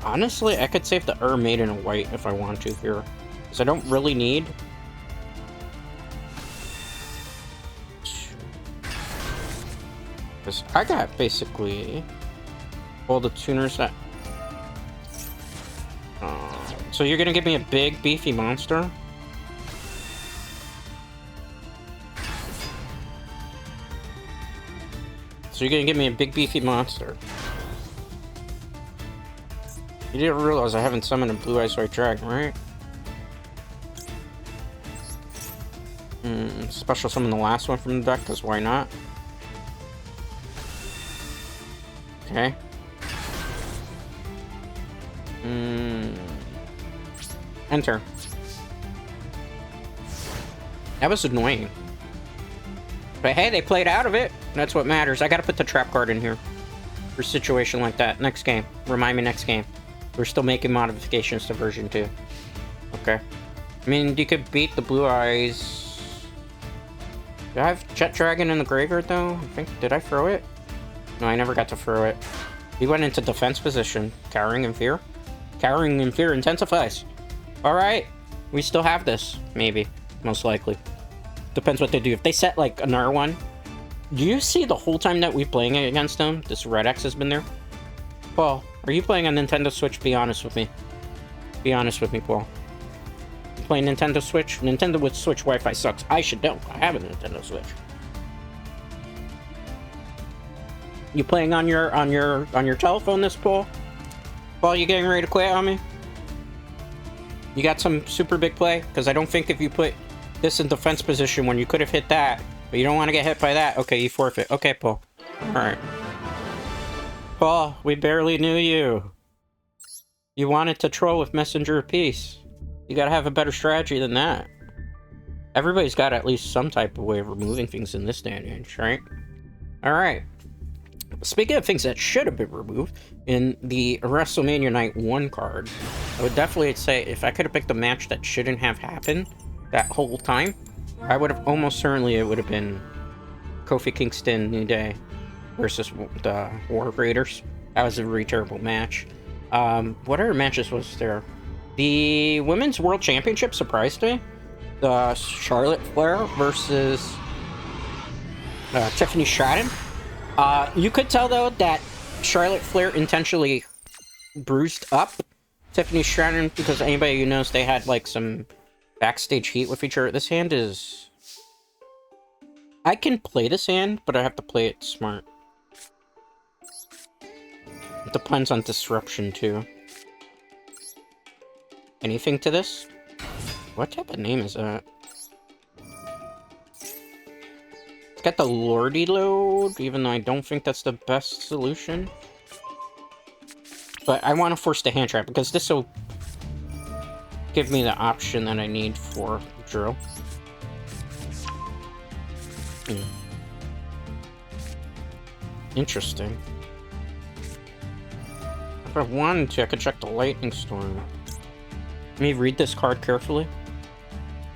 Honestly, I could save the Maiden in white if I want to here. Because I don't really need... Because I got basically all the tuners that... so you're gonna give me a big, beefy monster? So you're gonna give me a big, beefy monster. You didn't realize I haven't summoned a Blue Eyes White Dragon, right? Special summon the last one from the deck, because why not? Okay. Enter. That was annoying. But hey, they played out of it. That's what matters. I gotta put the trap card in here. For a situation like that. Next game. Remind me next game. We're still making modifications to version 2. Okay. I mean, you could beat the Blue Eyes. Do I have Jet Dragon in the graveyard, though? Did I throw it? No, I never got to throw it. He went into defense position. Cowering in Fear? Cowering in Fear intensifies. Alright. We still have this. Maybe. Most likely. Depends what they do. If they set, like, another one. Do you see the whole time that we're playing against them? This Red X has been there? Paul, are you playing on Nintendo Switch? Be honest with me. Be honest with me, Paul. You playing Nintendo Switch? Nintendo with Switch Wi-Fi sucks. I should know. I have a Nintendo Switch. You playing on your telephone this, Paul? Paul, you getting ready to quit on me? You got some super big play? Because I don't think if you put this in defense position when you could have hit that, but you don't want to get hit by that. Okay, you forfeit. Okay, Paul. Alright. Paul, we barely knew you. You wanted to troll with Messenger of Peace. You gotta have a better strategy than that. Everybody's got at least some type of way of removing things in this day and age, right? Alright. Speaking of things that should have been removed, in the WrestleMania Night 1 card, I would definitely say if I could have picked a match that shouldn't have happened that whole time, I would have almost certainly, it would have been Kofi Kingston New Day versus the War Raiders. That was a really terrible match. What other matches was there? The Women's World Championship surprised me. The Charlotte Flair versus Tiffany Stratton. You could tell, though, that Charlotte Flair intentionally bruised up Tiffany Stratton, because anybody who knows, they had, like, some backstage heat with each other. This hand is... I can play this hand, but I have to play it smart. It depends on disruption, too. Anything to this? What type of name is that? It's got the Lordy load, even though I don't think that's the best solution. But I want to force the hand trap, because this will give me the option that I need for drill. Interesting. If I wanted to, I could check the Lightning Storm. Let me read this card carefully.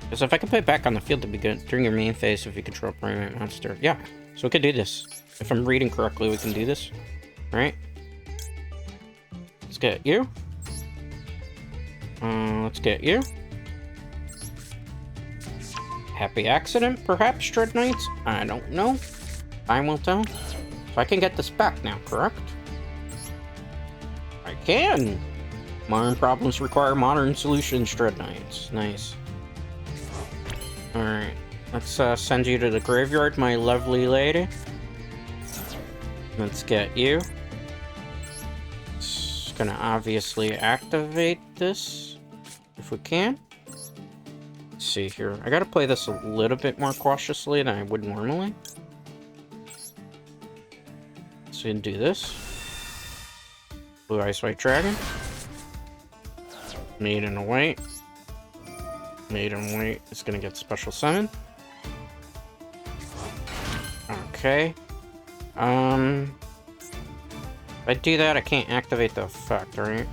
Because if I can put it back on the field to be good during your main phase, if you control a permanent monster. Yeah, so we could do this. If I'm reading correctly, we can do this. Alright. Let's get you. Let's get you. Happy accident, perhaps, Dread Knights? I don't know. Time will tell. So I can get this back now, correct? I can! Modern problems require modern solutions, Dread Knights. Nice. Alright. Let's send you to the graveyard, my lovely lady. Let's get you. It's gonna obviously activate this, if we can. Let's see here. I gotta play this a little bit more cautiously than I would normally. So we can do this. Blue Eyes White Dragon. Maiden White. Maiden White is gonna get special summon. Okay. If I do that, I can't activate the effect, right?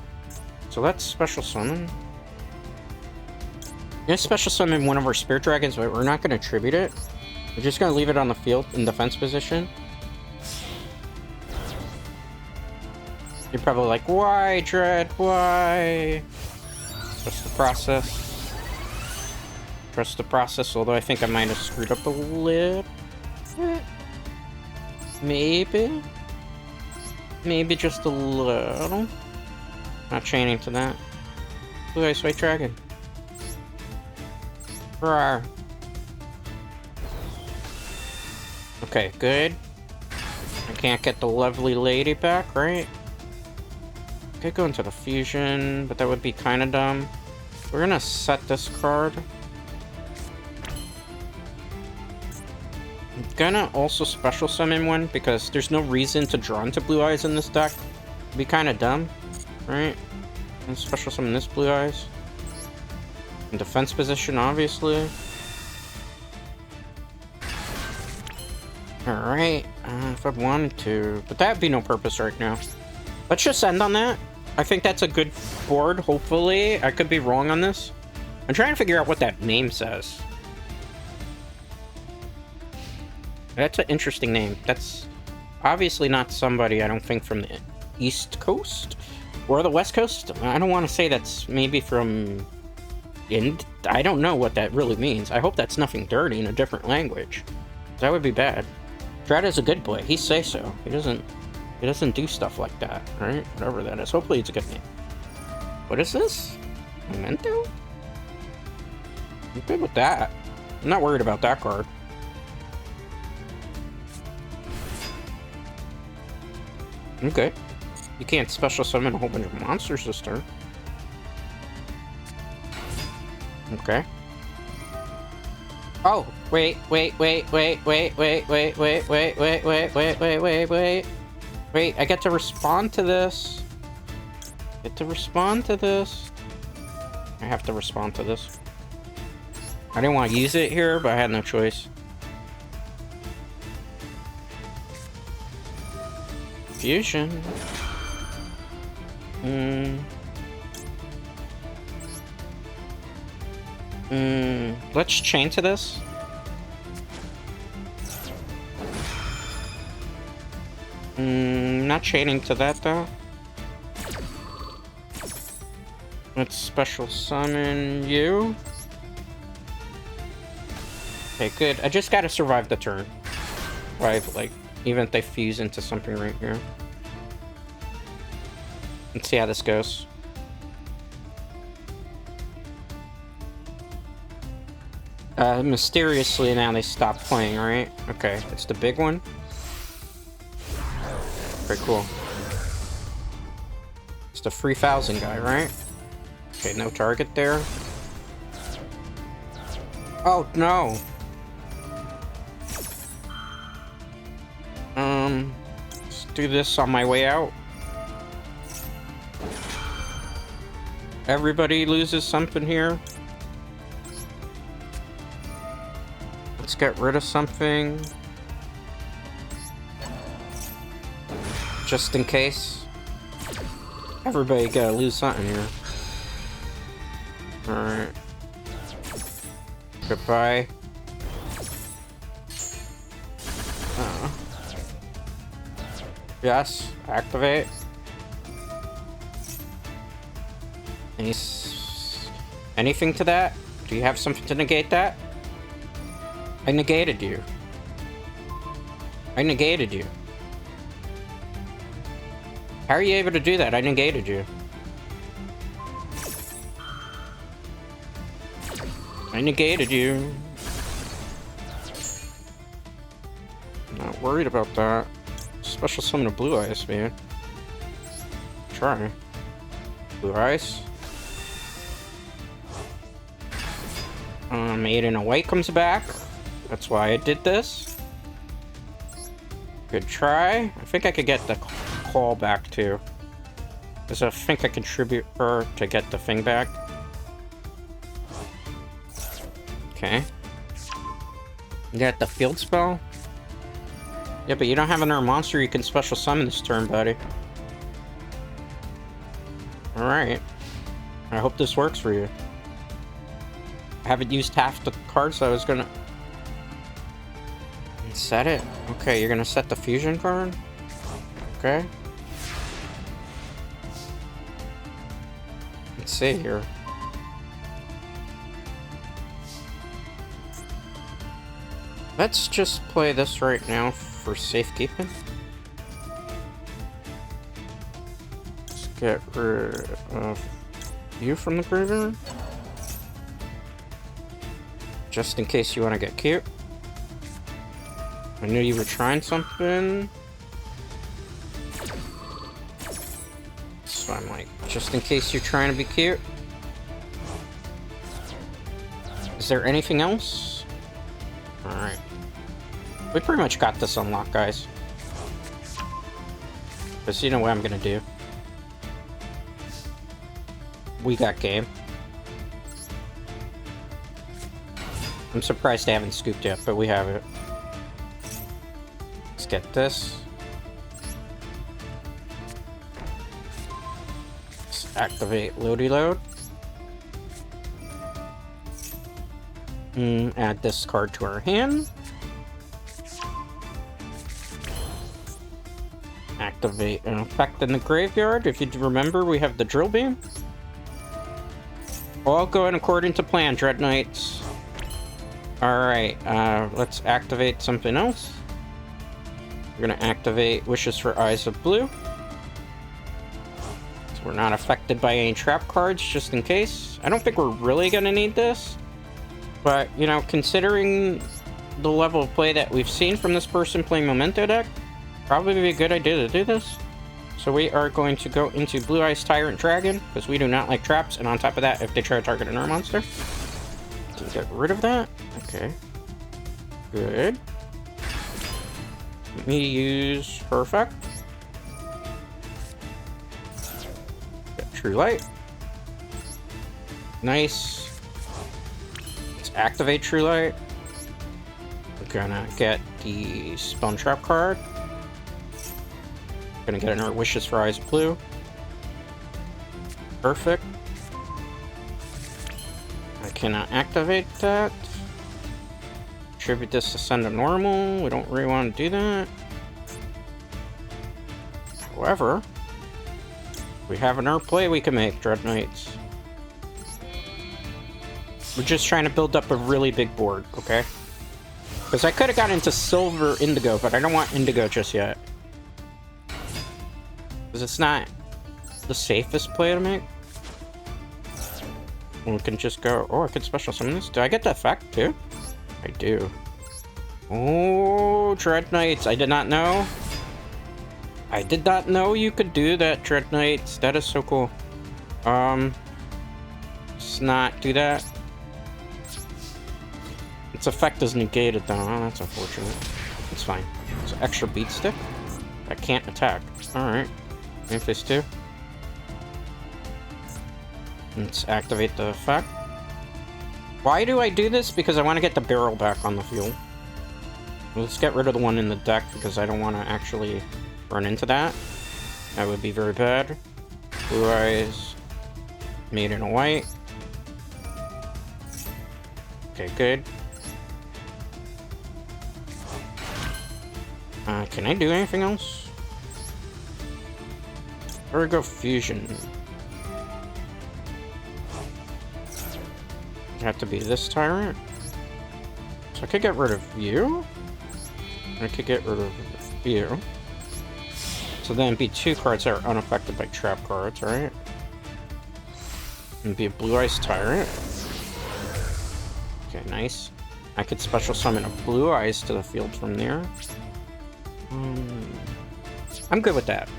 So let's special summon. I'm gonna special summon one of our Spirit Dragons, but we're not gonna tribute it. We're just gonna leave it on the field in defense position. You're probably like, why, Dread? Why? Trust the process. Trust the process, although I think I might have screwed up a little bit. Maybe. Maybe just a little. Not chaining to that. Blue Eyes White Dragon. Rawr. Okay, good. I can't get the lovely lady back, right? Could go into the fusion, but that would be kind of dumb. We're gonna set this card. I'm gonna also special summon one because there's no reason to draw into Blue Eyes in this deck. It'd be kind of dumb, right? And special summon this Blue Eyes. In defense position, obviously. Alright, if I wanted to, but that'd be no purpose right now. Let's just end on that. I think that's a good board, hopefully. I could be wrong on this. I'm trying to figure out what that name says. That's an interesting name. That's obviously not somebody, I don't think, from the East Coast or the West Coast. I don't want to say that's maybe from I don't know what that really means. I hope that's nothing dirty in a different language. That would be bad. Dread is a good boy. He say so. He doesn't do stuff like that, right? Whatever that is. Hopefully it's a good name. What is this? Memento? I'm good with that. I'm not worried about that card. Okay. You can't special summon a whole bunch of monsters this turn. Okay. Oh, wait. Wait, I get to respond to this. I have to respond to this. I didn't want to use it here, but I had no choice. Fusion. Let's chain to this. Not chaining to that though. Let's special summon you. Okay, good. I just gotta survive the turn. Right, like, even if they fuse into something right here. Let's see how this goes. Mysteriously now they stopped playing, right? Okay, it's the big one. Very cool. It's the 3000 guy, right? Okay, no target there. Oh, no! Let's do this on my way out. Everybody loses something here. Let's get rid of something. Just in case. Everybody gotta lose something here. Alright. Goodbye. Yes, activate. Anything to that? Do you have something to negate that? I negated you. I negated you. How are you able to do that? I negated you. I negated you. Not worried about that. Special summon of Blue Eyes, man. Try. Blue Eyes. Maiden in White comes back. That's why I did this. Good try. I think I could get the call back too. Because I think I contribute her to get the thing back. Okay. You got the field spell? Yeah, but you don't have another monster you can special summon this turn, buddy. Alright. I hope this works for you. I haven't used half the cards I was gonna... Set it? Okay, you're gonna set the fusion card? Okay. Let's see here. Let's just play this right now for safekeeping. Let's get rid of you from the graveyard. Just in case you want to get cute. I knew you were trying something. So I'm like, just in case you're trying to be cute. Is there anything else? Alright. We pretty much got this unlocked, guys. Because you know what I'm gonna do. We got game. I'm surprised they haven't scooped yet, but we have it. Let's get this. Let's activate loady load. Add this card to our hand. Activate an effect in the graveyard. If you remember, we have the drill beam. All going according to plan, Dread Knights. Alright, let's activate something else. We're gonna activate Wishes for Eyes of Blue. So we're not affected by any trap cards, just in case. I don't think we're really gonna need this. But, you know, considering the level of play that we've seen from this person playing Memento deck, probably be a good idea to do this. So we are going to go into Blue Eyes Tyrant Dragon, because we do not like traps, and on top of that, if they try to target another monster, can get rid of that. Okay. Good. Let me use Perfect. Get True Light. Nice. Let's activate True Light. We're gonna get the Spell Trap card. Gonna get another Wishes for Eyes Blue. Perfect. I cannot activate that. Attribute this to send a normal. We don't really want to do that. However, we have another play we can make, Dread Knights. We're just trying to build up a really big board, okay? Because I could have got into Silver Indigo, but I don't want Indigo just yet. Because it's not the safest play to make. We can just go... Oh, I could special summon this. Do I get the effect, too? I do. Oh, Dread Knights. I did not know. I did not know you could do that, Dread Knights. That is so cool. Let's not do that. Its effect is negated, though. Oh, that's unfortunate. It's fine. It's an extra beat stick. I can't attack. Alright. Phase 2. Let's activate the effect. Why do I do this? Because I want to get the barrel back on the field. Let's get rid of the one in the deck because I don't want to actually run into that. That would be very bad. Blue Eyes. Made in a white. Okay, good. Can I do anything else? Virgo Fusion. It'd have to be this Tyrant. So I could get rid of you. I could get rid of you. So then it'd be 2 cards that are unaffected by trap cards, right? And be a Blue Eyes Tyrant. Okay, nice. I could special summon a Blue Eyes to the field from there. I'm good with that.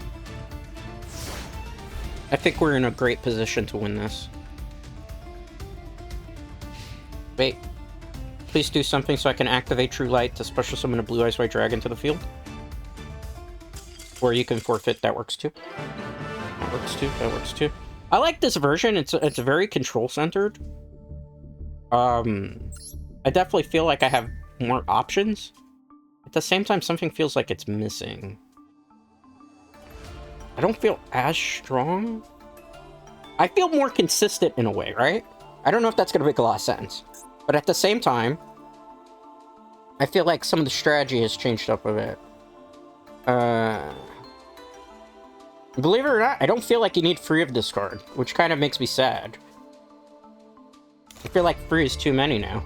I think we're in a great position to win this. Wait. Please do something so I can activate True Light to special summon a Blue Eyes White Dragon to the field. Or you can forfeit. That works too. That works too. That works too. I like this version. It's very control-centered. I definitely feel like I have more options. At the same time, something feels like it's missing. I don't feel as strong. I feel more consistent in a way, right? I don't know if that's going to make a lot of sense. But at the same time, I feel like some of the strategy has changed up a bit. Believe it or not, I don't feel like you need 3 of this card, which kind of makes me sad. I feel like 3 is too many now.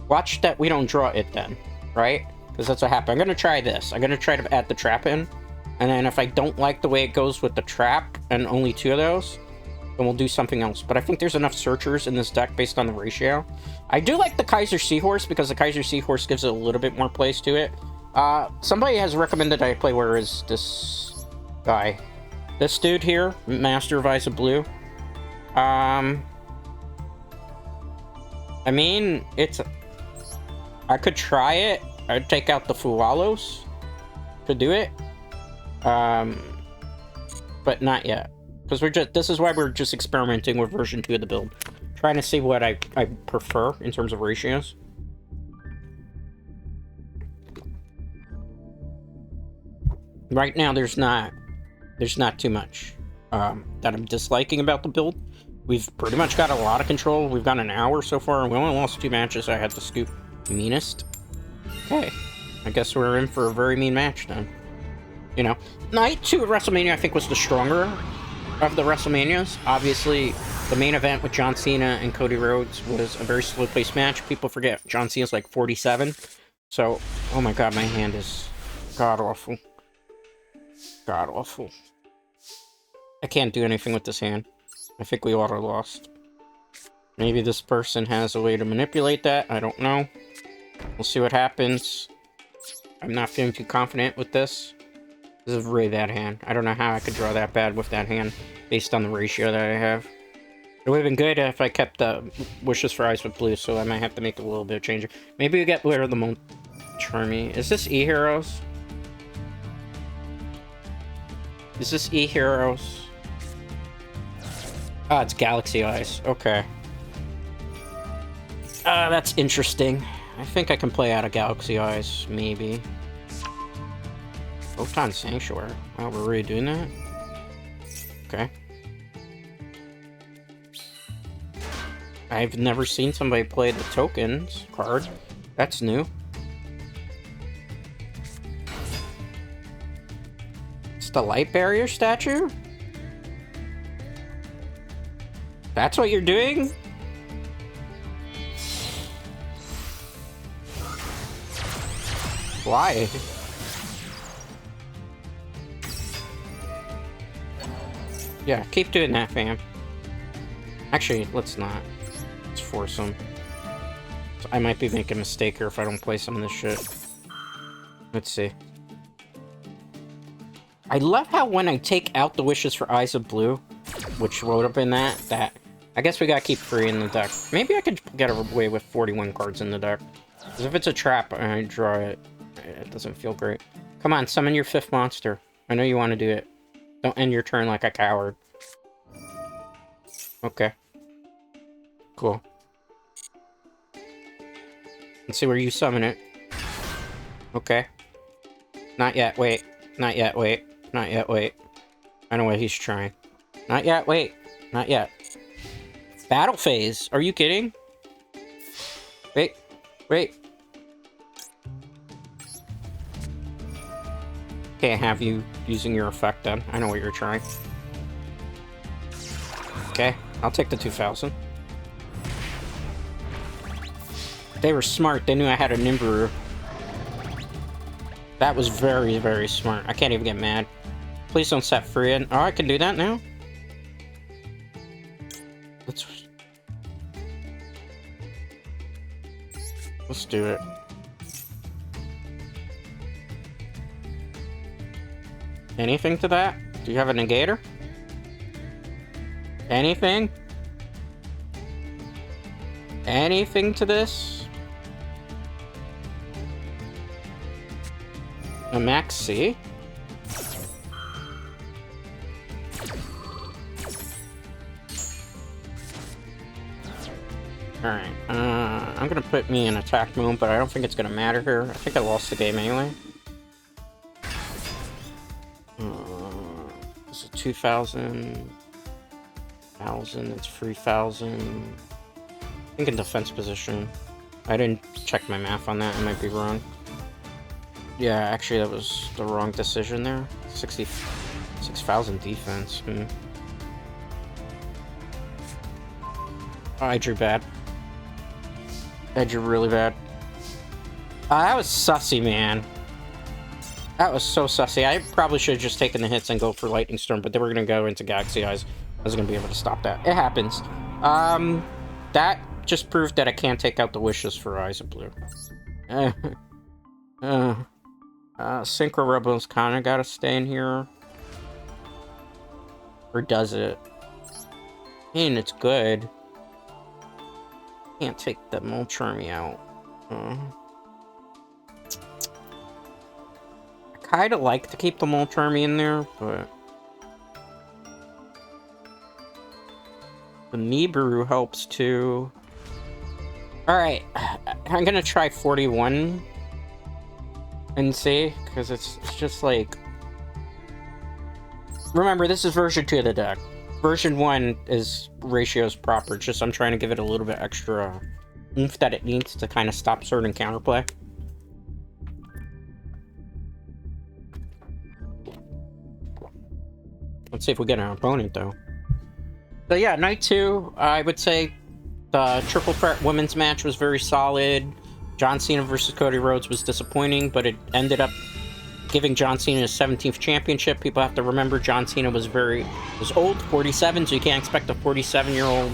Watch that we don't draw it then, right? Because that's what happened. I'm going to try this. I'm going to try to add the trap in. And then if I don't like the way it goes with the trap and only 2 of those, then we'll do something else. But I think there's enough searchers in this deck based on the ratio. I do like the Kaiser Seahorse because the Kaiser Seahorse gives it a little bit more place to it. Somebody has recommended I play, where is this guy? This dude here, Master of Eyes of Blue. I mean, it's... I could try it. I'd take out the Fualos. Could do it. But not yet. Because this is why we're just experimenting with version 2 of the build. Trying to see what I prefer in terms of ratios. Right now, there's not too much that I'm disliking about the build. We've pretty much got a lot of control. We've got an hour so far, and we only lost 2 matches. I had to scoop meanest. Okay, I guess we're in for a very mean match then. You know, night 2 at WrestleMania I think was the stronger of the WrestleManias. Obviously, the main event with John Cena and Cody Rhodes was a very slow-paced match. People forget John Cena's like 47. So, oh my god, my hand is god-awful. God-awful. I can't do anything with this hand. I think we auto-lost. Maybe this person has a way to manipulate that. I don't know. We'll see what happens. I'm not feeling too confident with this. This is a really bad hand. I don't know how I could draw that bad with that hand, based on the ratio that I have. It would have been good if I kept the Wishes for Eyes with Blue, so I might have to make a little bit of change. Maybe we get rid of the most charmy. Is this E-Heroes? Is this E-Heroes? Ah, it's Galaxy Eyes. Okay. That's interesting. I think I can play out of Galaxy Eyes, maybe. Photon Sanctuary. Oh, we're really doing that? Okay. I've never seen somebody play the tokens card. That's new. It's the Light Barrier statue? That's what you're doing? Why? Yeah, keep doing that, fam. Actually, let's not. Let's force him. So I might be making a mistake here if I don't play some of this shit. Let's see. I love how when I take out the Wishes for Eyes of Blue, which would have been that I guess we gotta keep 3 in the deck. Maybe I could get away with 41 cards in the deck. Because if it's a trap and I draw it, it doesn't feel great. Come on, summon your 5th monster. I know you want to do it. Don't end your turn like a coward. Okay. Cool. Let's see where you summon it. Okay. Not yet, wait. Not yet, wait. Not yet, wait. I know what he's trying. Not yet, wait. Not yet. Battle phase. Are you kidding? Wait. Wait. Can't have you using your effect then. I know what you're trying. Okay. I'll take the 2,000. They were smart. They knew I had a Nibiru. That was very, very smart. I can't even get mad. Please don't set free in. Oh, I can do that now? Let's do it. Anything to that? Do you have a negator? Anything? Anything to this? A max C? Alright, I'm gonna put me in attack mode, but I don't think it's gonna matter here. I think I lost the game anyway. This is 2,000. That's 3,000. I think in defense position. I didn't check my math on that, I might be wrong. Yeah, actually that was the wrong decision there. 66,000 defense. Oh, I drew bad. I drew really bad. That was sussy, man. That was so sussy. I probably should have just taken the hits and go for Lightning Storm, but they were going to go into Galaxy Eyes. I wasn't going to be able to stop that. It happens. That just proved that I can't take out the Wishes for Eyes of Blue. Synchro Rebels kind of got to stay in here. Or does it? And it's good. Can't take the Molcharmy out. I kinda like to keep the Molcharmy in there, but... the Nibiru helps too. Alright, I'm gonna try 41 and see, because it's just like... Remember, this is version 2 of the deck. Version 1 is ratios proper, just I'm trying to give it a little bit extra oomph that it needs to kind of stop certain counterplay. Let's see if we get an opponent, though. So yeah, night 2, I would say the triple threat women's match was very solid. John Cena versus Cody Rhodes was disappointing, but it ended up giving John Cena his 17th championship. People have to remember John Cena was old, 47, so you can't expect a 47-year-old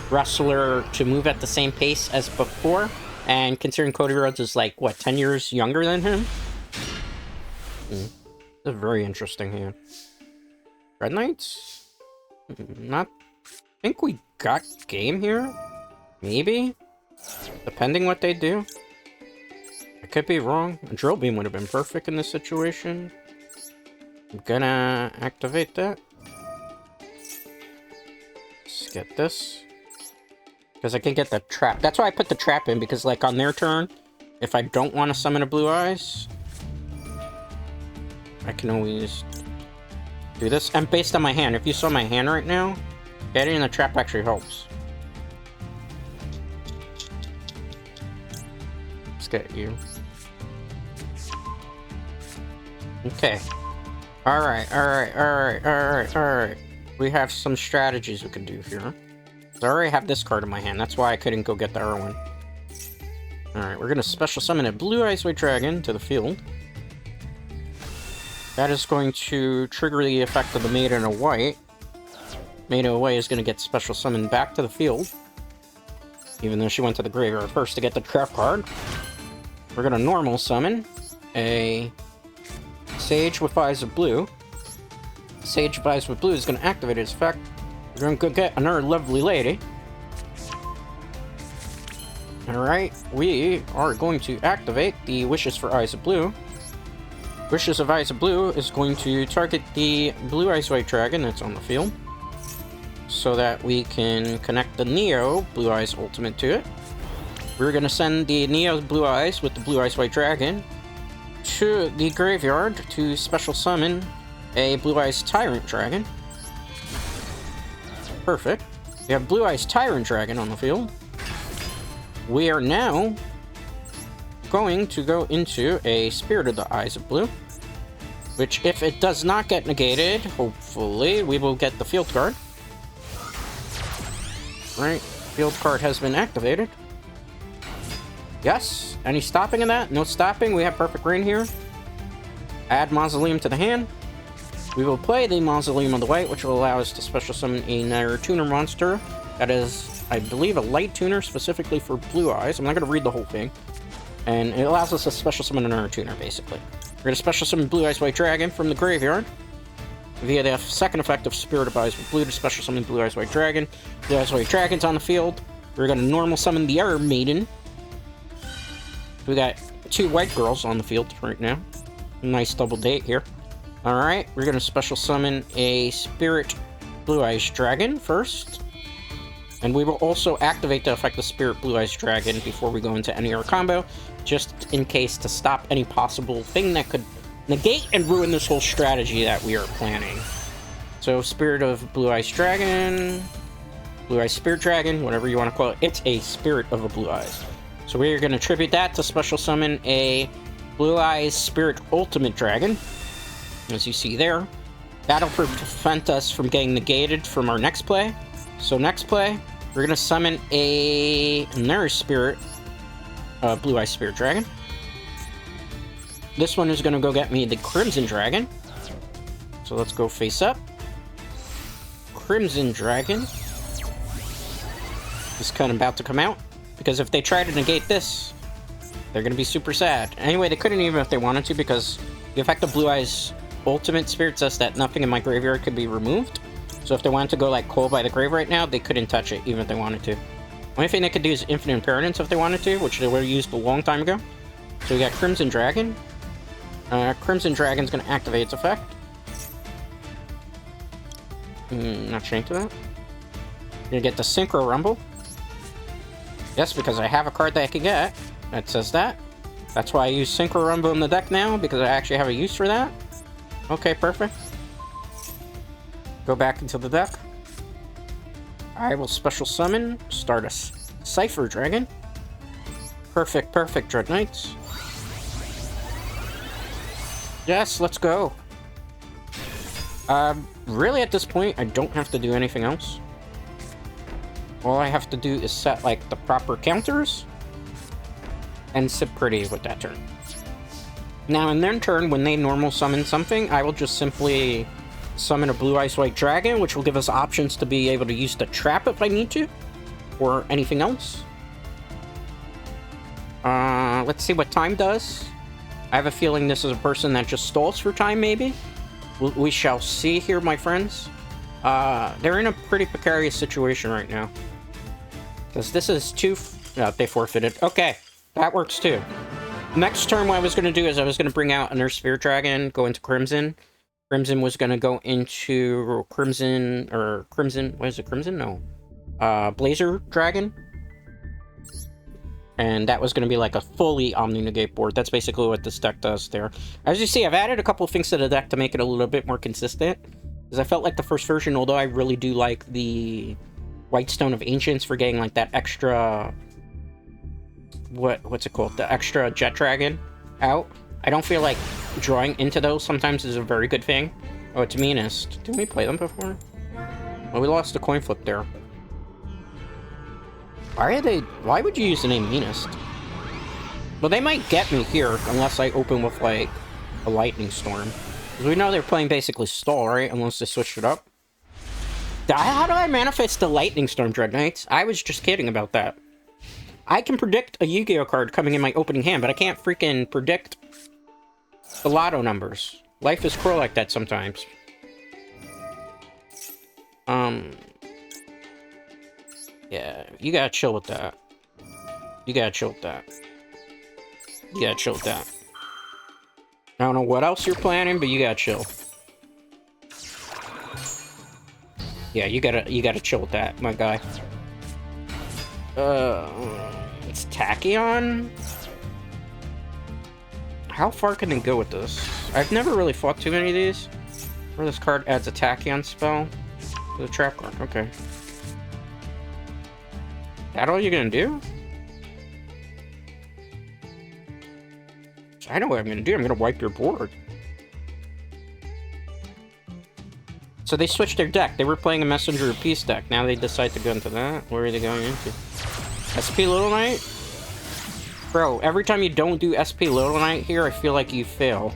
wrestler to move at the same pace as before. And considering Cody Rhodes is like, what, 10 years younger than him? It's a very interesting hand. Red Knights? Not... I think we got game here? Maybe? Depending what they do. I could be wrong. A drill beam would have been perfect in this situation. I'm gonna activate that. Let's get this. Because I can get the trap. That's why I put the trap in, because like on their turn, if I don't want to summon a Blue Eyes, I can always do this. And based on my hand, if you saw my hand right now, getting in the trap actually helps. Let's get you. Okay. Alright. We have some strategies we can do here. I already have this card in my hand, that's why I couldn't go get the other one. Alright, we're gonna special summon a Blue Eyes White Dragon to the field. That is going to trigger the effect of the Maiden of White. Maiden of White is gonna get special summoned back to the field. Even though she went to the graveyard first to get the trap card. We're gonna normal summon a Sage with Eyes of Blue. Sage with Eyes of Blue is gonna activate its effect. We're gonna go get another lovely lady. Alright, we are going to activate the Wishes for Eyes of Blue. Wishes of Eyes of Blue is going to target the Blue Eyes White Dragon that's on the field, so that we can connect the Neo Blue Eyes Ultimate to it. We're gonna send the Neo Blue Eyes with the Blue Eyes White Dragon to the graveyard to special summon a Blue Eyes Tyrant Dragon. Perfect. We have Blue Eyes Tyrant Dragon on the field. We are now going to go into a Spirit of the Eyes of Blue, which if it does not get negated, hopefully we will get the field card. Right, field card has been activated. Yes, any stopping in that? No stopping, we have Perfect Rain here. Add Mausoleum to the hand. We will play the Mausoleum of the White, which will allow us to special summon another tuner monster. That is, I believe, a light tuner specifically for Blue Eyes. I'm not going to read the whole thing. And it allows us to special summon another tuner, basically. We're going to special summon Blue Eyes White Dragon from the graveyard via the second effect of Spirit of Eyes with Blue to special summon Blue Eyes White Dragon. Blue Eyes White Dragon's on the field. We're going to normal summon the other Maiden. We got 2 white girls on the field right now. Nice double date here. Alright, we're going to special summon a Spirit Blue Eyes Dragon first. And we will also activate the effect of Spirit Blue Eyes Dragon before we go into any other combo, just in case to stop any possible thing that could negate and ruin this whole strategy that we are planning. So, Spirit of Blue Eyes Dragon, Blue Eyes Spirit Dragon, whatever you want to call it. It's a Spirit of a Blue Eyes. So we are going to tribute that to special summon a Blue Eyes Spirit Ultimate Dragon, as you see there. That'll prevent us from getting negated from our next play. So next play, we're going to summon another Spirit, Blue Eyes Spirit Dragon. This one is going to go get me the Crimson Dragon. So let's go face up. Crimson Dragon is kind of about to come out, because if they try to negate this, they're going to be super sad. Anyway, they couldn't even if they wanted to, because the effect of Blue Eyes Ultimate Spirit says that nothing in my graveyard could be removed. So if they wanted to go like Coal by the Grave right now, they couldn't touch it, even if they wanted to. Only thing they could do is Infinite Impermanence if they wanted to, which they would have used a long time ago. So we got Crimson Dragon. Crimson Dragon's gonna activate its effect. Not chained to that. Gonna get the Synchro Rumble. Yes, because I have a card that I can get that says that. That's why I use Synchro Rumble in the deck now, because I actually have a use for that. Okay, perfect. Go back into the deck. I will special summon, start a Cypher Dragon. Perfect, perfect, Dread Knights. Yes, let's go. Really at this point, I don't have to do anything else. All I have to do is set, like, the proper counters and sit pretty with that turn. Now, in their turn, when they normal summon something, I will just simply summon a Blue Ice White Dragon, which will give us options to be able to use the trap if I need to, or anything else. Let's see what time does. I have a feeling this is a person that just stalls for time, maybe. We shall see here, my friends. They're in a pretty precarious situation right now. Because this is they forfeited. Okay, that works too. Next turn, what I was going to do is I was going to bring out another Sphere Dragon, go into Crimson. Crimson was going to go into Crimson, what is it, Crimson? No. Blazer Dragon. And that was going to be like a fully Omni-Negate board. That's basically what this deck does there. As you see, I've added a couple of things to the deck to make it a little bit more consistent. Because I felt like the first version, although I really do like the White Stone of Ancients for getting like that extra... What's it called? The extra Jet Dragon out. I don't feel like drawing into those sometimes is a very good thing. Oh, it's Meanest. Didn't we play them before? Well, we lost the coin flip there. Why would you use the name Meanest? Well, they might get me here unless I open with, like, a Lightning Storm. Because we know they're playing basically Stall, right? Unless they switched it up. How do I manifest the Lightning Storm, Dread Knights? I was just kidding about that. I can predict a Yu-Gi-Oh card coming in my opening hand, but I can't freaking predict the lotto numbers. Life is cruel like that sometimes. Yeah, you gotta chill with that. You gotta chill with that. You gotta chill with that. I don't know what else you're planning, but you gotta chill. Yeah, you gotta chill with that, my guy. It's Tachyon? How far can they go with this? I've never really fought too many of these. Where this card adds a Tachyon spell to the trap card. Okay. That all you're gonna do? I know what I'm gonna do. I'm gonna wipe your board. So they switched their deck. They were playing a Messenger of Peace deck. Now they decide to go into that. Where are they going into? SP Little Knight? Bro, every time you don't do SP Little Knight here, I feel like you fail.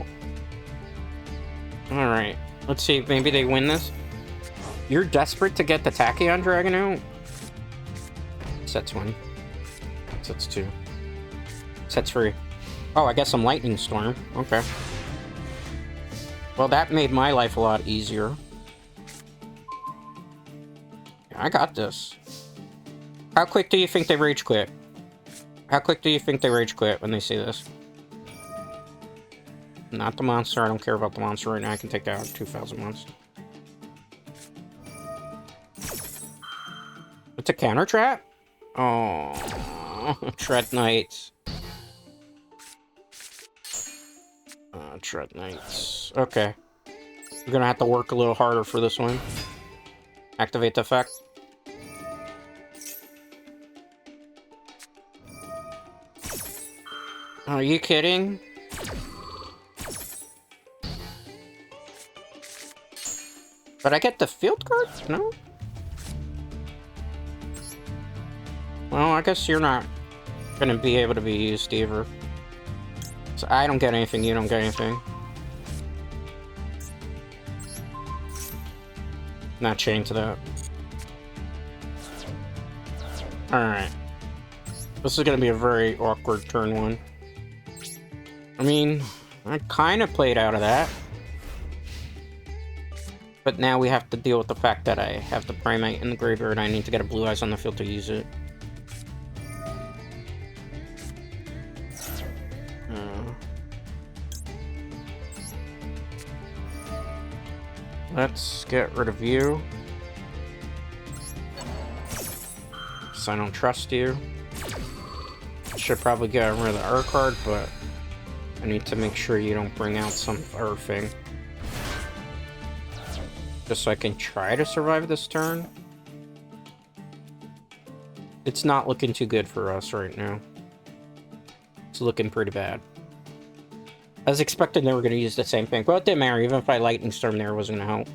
Alright. Let's see. Maybe they win this. You're desperate to get the Tachyon Dragon out? Sets 1. Sets 2. Sets 3. Oh, I guess some Lightning Storm. Okay. Well, that made my life a lot easier. I got this. How quick do you think they rage quit? How quick do you think they rage quit when they see this? Not the monster. I don't care about the monster right now. I can take out 2,000 months. It's a counter trap? Oh, Dread Knights. Dread Knights. Okay. You're gonna have to work a little harder for this one. Activate the effect. Are you kidding? But I get the field card? No? Well, I guess you're not gonna be able to be used either. So I don't get anything, you don't get anything. Not chained to that. Alright. This is gonna be a very awkward turn one. I mean, I kind of played out of that. But now we have to deal with the fact that I have the Primate in the graveyard and I need to get a Blue Eyes on the field to use it. Let's get rid of you. Because I don't trust you. Should probably get rid of the R card, but I need to make sure you don't bring out some Earthing. Just so I can try to survive this turn. It's not looking too good for us right now. It's looking pretty bad. I was expecting they were going to use the same thing, but it didn't matter. Even if I Lightning Storm there, it wasn't going to help.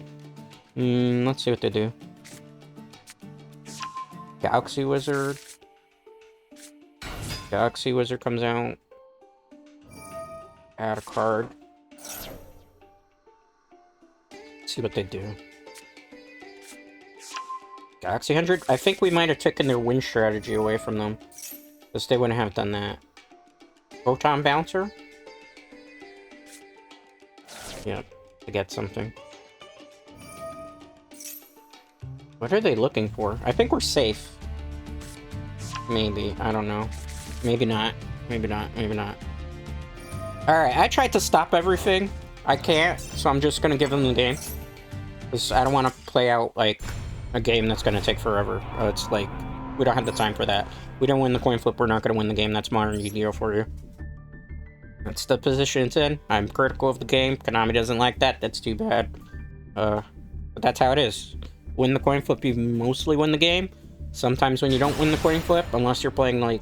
Let's see what they do. Galaxy Wizard. Galaxy Wizard comes out. Add a card. Let's see what they do. Galaxy 100? I think we might have taken their win strategy away from them. Because they wouldn't have done that. Photon Bouncer? Yep, to get something. What are they looking for? I think we're safe. Maybe, I don't know. Maybe not. Maybe not. Maybe not. Alright, I tried to stop everything. I can't, so I'm just gonna give them the game. Because I don't want to play out, like, a game that's gonna take forever. It's like, we don't have the time for that. We don't win the coin flip, we're not gonna win the game. That's modern Yu-Gi-Oh for you. That's the position it's in. I'm critical of the game. Konami doesn't like that. That's too bad. But that's how it is. Win the coin flip, you mostly win the game. Sometimes when you don't win the coin flip, unless you're playing, like...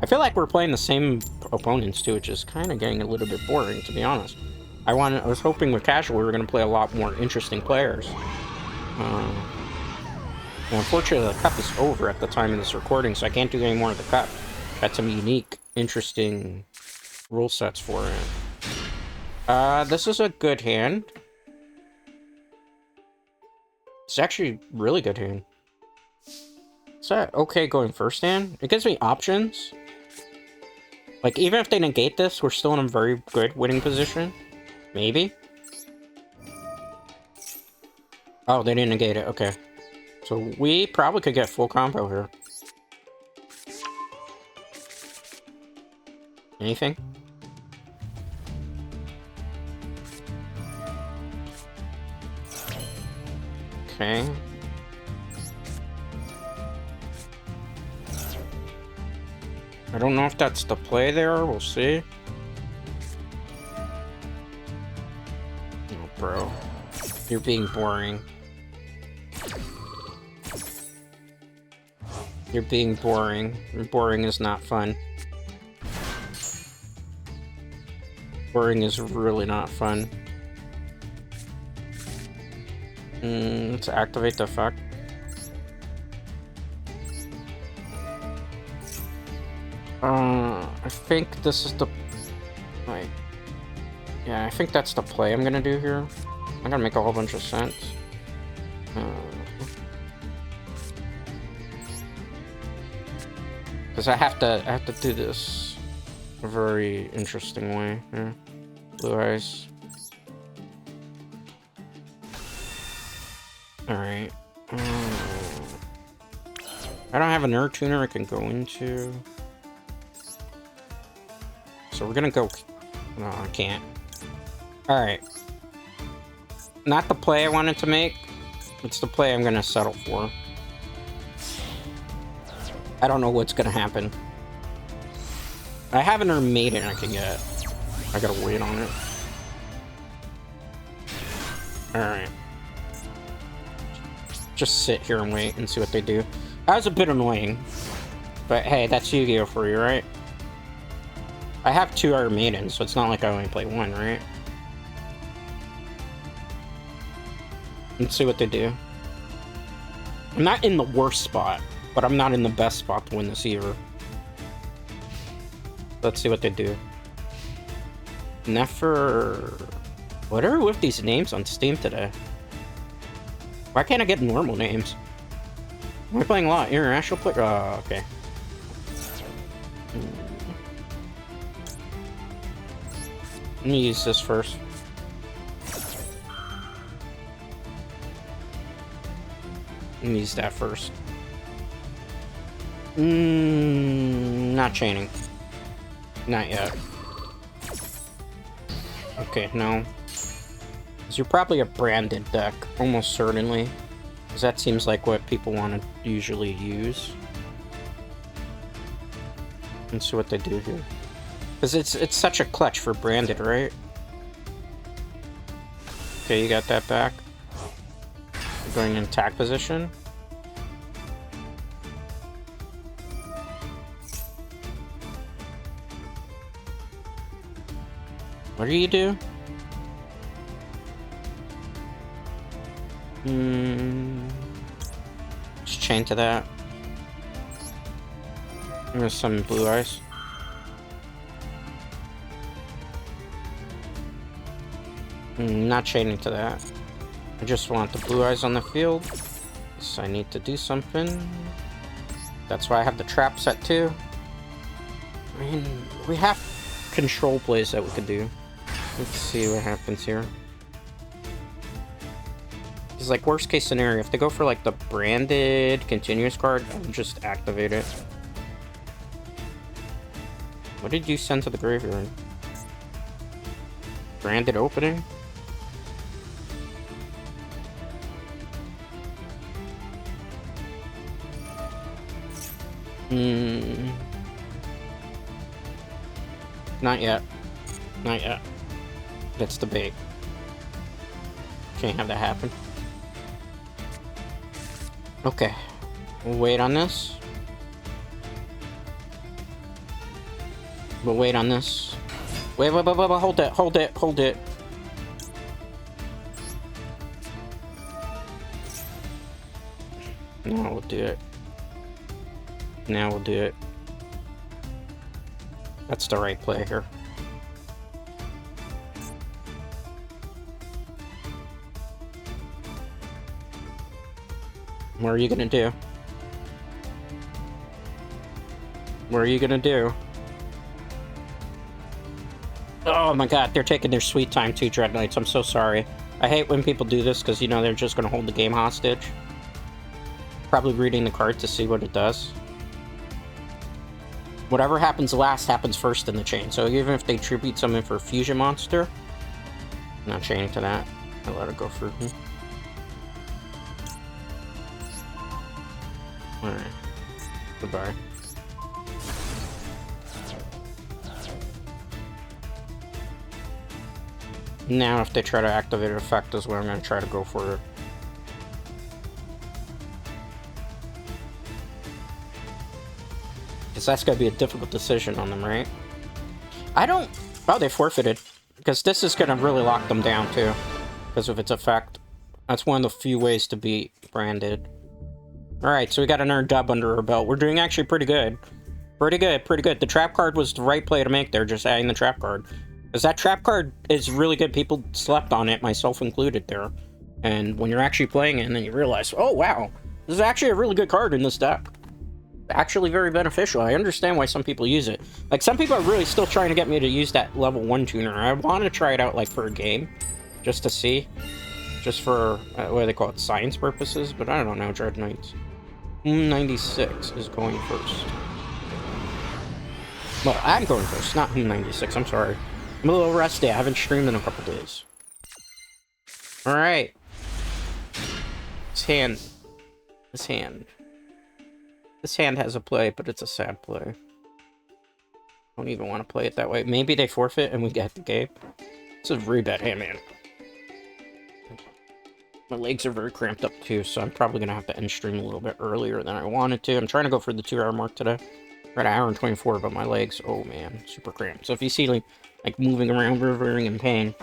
I feel like we're playing the same opponents, too, which is kind of getting a little bit boring, to be honest. I was hoping with Casual we were going to play a lot more interesting players. Unfortunately, the cup is over at the time of this recording, so I can't do any more of the cup. Got some unique, interesting rule sets for it. This is a good hand. It's actually a really good hand. Is that okay going first hand? It gives me options. Like, even if they negate this, we're still in a very good winning position. Maybe. Oh, they didn't negate it. Okay. So we probably could get full combo here. Anything? Okay. I don't know if that's the play there. We'll see. Oh, bro. You're being boring. You're being boring. Boring is not fun. Boring is really not fun. Let's activate the effect. I think this is the... Wait. Yeah, I think that's the play I'm gonna do here. I'm gonna make a whole bunch of sense. Because I have to do this a very interesting way. Yeah. Blue Eyes. Alright. I don't have an Nerd Tuner I can go into. So we're gonna go... No, I can't. Alright. Not the play I wanted to make. It's the play I'm gonna settle for. I don't know what's gonna happen. I have an Maiden I can get. I gotta wait on it. Alright. Just sit here and wait and see what they do. That was a bit annoying. But hey, that's Yu-Gi-Oh for you, right? I have 2 Iron Maidens, so it's not like I only play 1, right? Let's see what they do. I'm not in the worst spot, but I'm not in the best spot to win this either. Let's see what they do. Nefer... What are with these names on Steam today? Why can't I get normal names? Am I playing a lot of international play? Oh, okay. Let me use this first. Use that first. Not chaining. Not yet. Okay, no. Because you're probably a branded deck, almost certainly. Because that seems like what people want to usually use. Let's see what they do here. Because it's such a clutch for branded, right? Okay, you got that back. You're going in attack position. What do you do? Just chain to that. There's some blue eyes. Not chaining to that. I just want the blue eyes on the field. So I need to do something. That's why I have the trap set too. I mean, we have control plays that we could do. Let's see what happens here. It's like worst case scenario, if they go for like the branded continuous card, I'll just activate it. What did you send to the graveyard? Branded opening? Not yet. Not yet. That's the bait. Can't have that happen. Okay. We'll wait on this. We'll wait on this. Wait, hold it, hold it, hold it. Now we'll do it. Now we'll do it. That's the right play here. What are you gonna do? What are you gonna do? Oh my god, they're taking their sweet time too, Dread Knights. I'm so sorry. I hate when people do this because, you know, they're just gonna hold the game hostage. Probably reading the card to see what it does. Whatever happens last happens first in the chain. So even if they tribute something for a fusion monster, I'm not chaining to that. I'll let it go through. Alright. Goodbye. Now if they try to activate an effect is where I'm going to try to go for it. Because that's going to be a difficult decision on them, right? I don't... Oh, they forfeited. Because this is going to really lock them down, too. Because of its effect. That's one of the few ways to beat branded. Alright, so we got another dub under our belt. We're doing actually pretty good. Pretty good, pretty good. The trap card was the right play to make there, just adding the trap card. Because that trap card is really good. People slept on it, myself included there. And when you're actually playing it, and then you realize, oh wow, this is actually a really good card in this deck. Actually very beneficial. I understand why some people use it. Like, some people are really still trying to get me to use that level 1 tuner. I want to try it out, like, for a game. Just to see. Just for, what do they call it, science purposes? But I don't know, Dread Knights. 96 is going first. Well, I'm going first, not 96, I'm sorry. I'm a little rusty. I haven't streamed in a couple days. Alright. This hand. This hand. This hand has a play, but it's a sad play. I don't even want to play it that way. Maybe they forfeit and we get the game. It's a very bad hand, man. My legs are very cramped up too, so I'm probably going to have to end stream a little bit earlier than I wanted to. I'm trying to go for the 2-hour mark today. We're at 1 hour and 24, but my legs, oh man, super cramped. So if you see like moving around, revering in pain,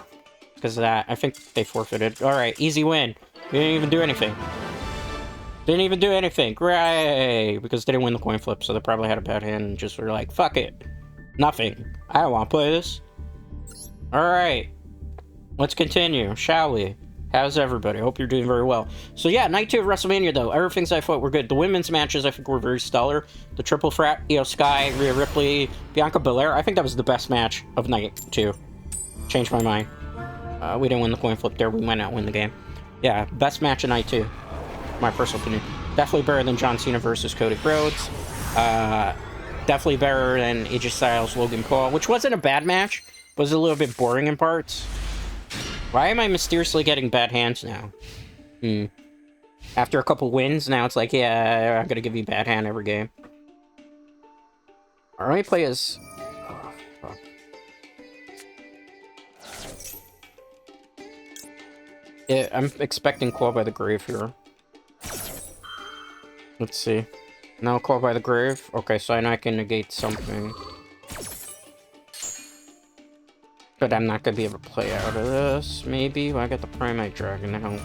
because of that, I think they forfeited. Alright, easy win. We didn't even do anything. Didn't even do anything. Great! Because they didn't win the coin flip, so they probably had a bad hand and just were like, fuck it. Nothing. I don't want to play this. Alright. Let's continue, shall we? How's everybody? I hope you're doing very well. So yeah, night 2 of WrestleMania though. Everything's I thought were good. The women's matches I think were very stellar. The triple threat, Io Sky, Rhea Ripley, Bianca Belair. I think that was the best match of night 2. Changed my mind. We didn't win the coin flip there. We might not win the game. Yeah, best match of night 2. my personal opinion. Definitely better than John Cena versus Cody Rhodes. Definitely better than AJ Styles, Logan Paul, which wasn't a bad match, but was a little bit boring in parts. Why am I mysteriously getting bad hands now? After a couple wins, now it's like, yeah, I'm gonna give you bad hand every game. Our only play is... Oh, fuck. Yeah, I'm expecting Call by the Grave here. Let's see. No Call by the Grave? Okay, so I know I can negate something. But I'm not gonna be able to play out of this, maybe? Well, I got the Primate Dragon now.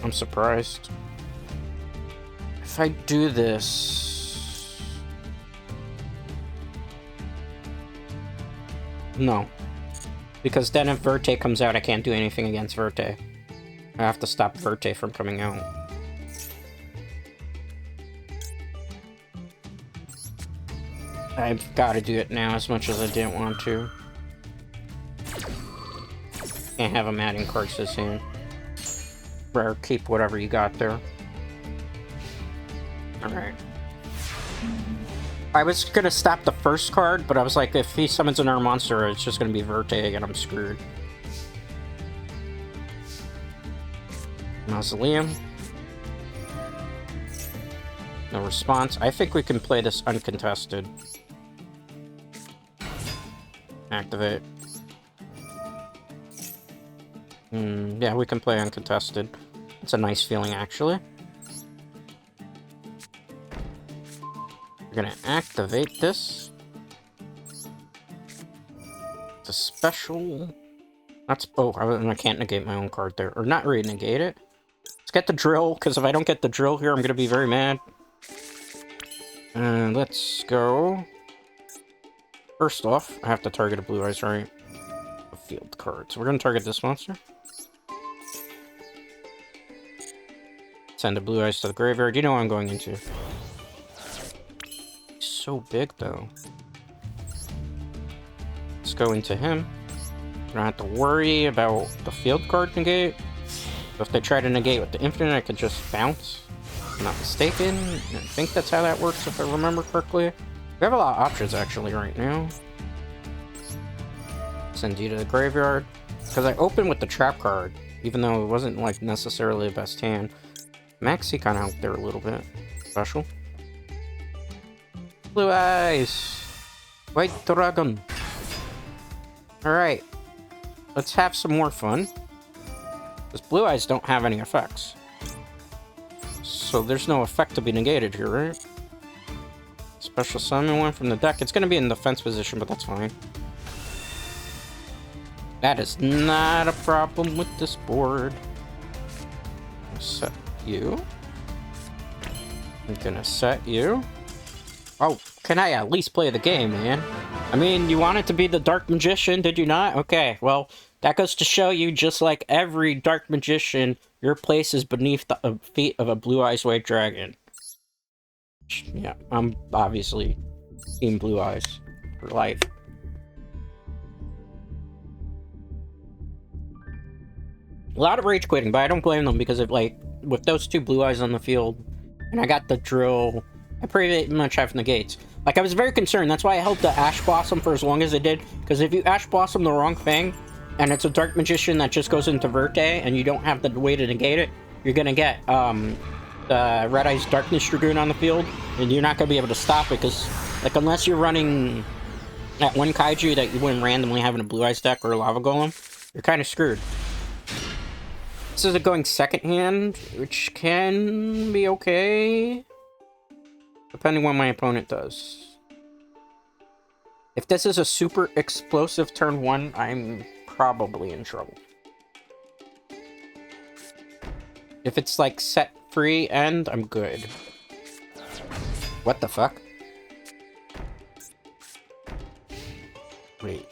I'm surprised. If I do this... No. Because then if Verte comes out, I can't do anything against Verte. I have to stop Verte from coming out. I've got to do it now as much as I didn't want to. Can't have him adding cards to his hand. Or keep whatever you got there. Alright. I was gonna stop the first card, but I was like, if he summons another monster, it's just gonna be Verte and I'm screwed. Mausoleum. No response. I think we can play this uncontested. Activate. Yeah, we can play uncontested. It's a nice feeling, actually. We're gonna activate this. It's a special... That's... Oh, I can't negate my own card there. Or not really negate it. Let's get the drill, because if I don't get the drill here, I'm gonna be very mad. Let's go... First off, I have to target a Blue Eyes, right? A field card. So we're gonna target this monster. Send a Blue Eyes to the graveyard. You know what I'm going into. He's so big, though. Let's go into him. I don't have to worry about the field card negate. If they try to negate with the infinite, I could just bounce. If I'm not mistaken. I think that's how that works, if I remember correctly. We have a lot of options, actually, right now. Send you to the graveyard. Because I opened with the trap card, even though it wasn't, like, necessarily the best hand. Maxi kind of out there a little bit. Special. Blue Eyes! White Dragon! Alright. Let's have some more fun. Because Blue Eyes don't have any effects. So there's no effect to be negated here, right? Special summon one from the deck. It's going to be in defense position, but that's fine. That is not a problem with this board. Set you. I'm gonna set you. Oh, can I at least play the game, man? I mean, you wanted to be the Dark Magician, did you not? Okay, well, that goes to show you, just like every Dark Magician, your place is beneath the feet of a Blue Eyes White Dragon. Yeah, I'm obviously Team Blue Eyes for life. A lot of rage quitting, but I don't blame them because of, like, with those two Blue Eyes on the field, and I got the drill, I pretty much have negates. Like, I was very concerned. That's why I held the Ash Blossom for as long as I did, because if you Ash Blossom the wrong thing, and it's a Dark Magician that just goes into Verte, and you don't have the way to negate it, you're gonna get, the Red Eyes Darkness Dragoon on the field, and you're not gonna be able to stop it, because, like, unless you're running that one Kaiju that you wouldn't randomly have in a Blue Eyes deck or a Lava Golem, you're kind of screwed. This is a going second hand, which can be okay, depending on what my opponent does. If this is a super explosive turn 1, I'm probably in trouble. If it's like set free end, I'm good. What the fuck? Wait.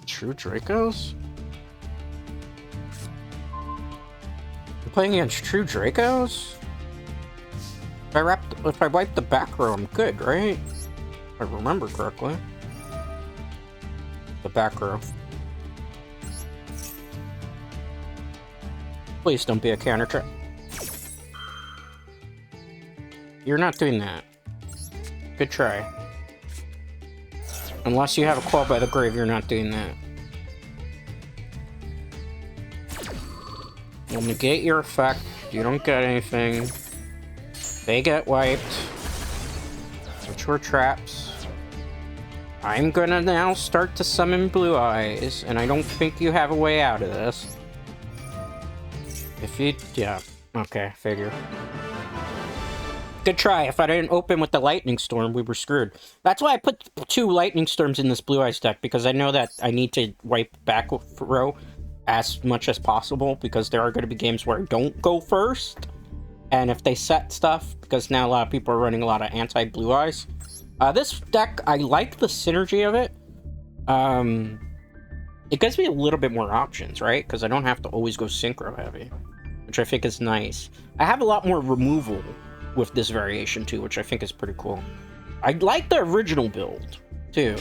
True Dracos? You're playing against True Dracos? If I wipe the back row, I'm good, right? If I remember correctly. The the back row. Please don't be a counter trap. You're not doing that. Good try. Unless you have a Call by the Grave, you're not doing that. You'll negate your effect. You don't get anything. They get wiped. Which were traps. I'm gonna now start to summon Blue Eyes, and I don't think you have a way out of this. If you... yeah. Okay, figure. Good try. If I didn't open with the Lightning Storm, we were screwed. That's why I put 2 Lightning Storms in this Blue Eyes deck, because I know that I need to wipe back row as much as possible, because there are going to be games where I don't go first. And if they set stuff, because now a lot of people are running a lot of anti-Blue Eyes. This deck, I like the synergy of it. It gives me a little bit more options, right? Because I don't have to always go Synchro heavy, which I think is nice. I have a lot more removal with this variation too, which I think is pretty cool. I like the original build too,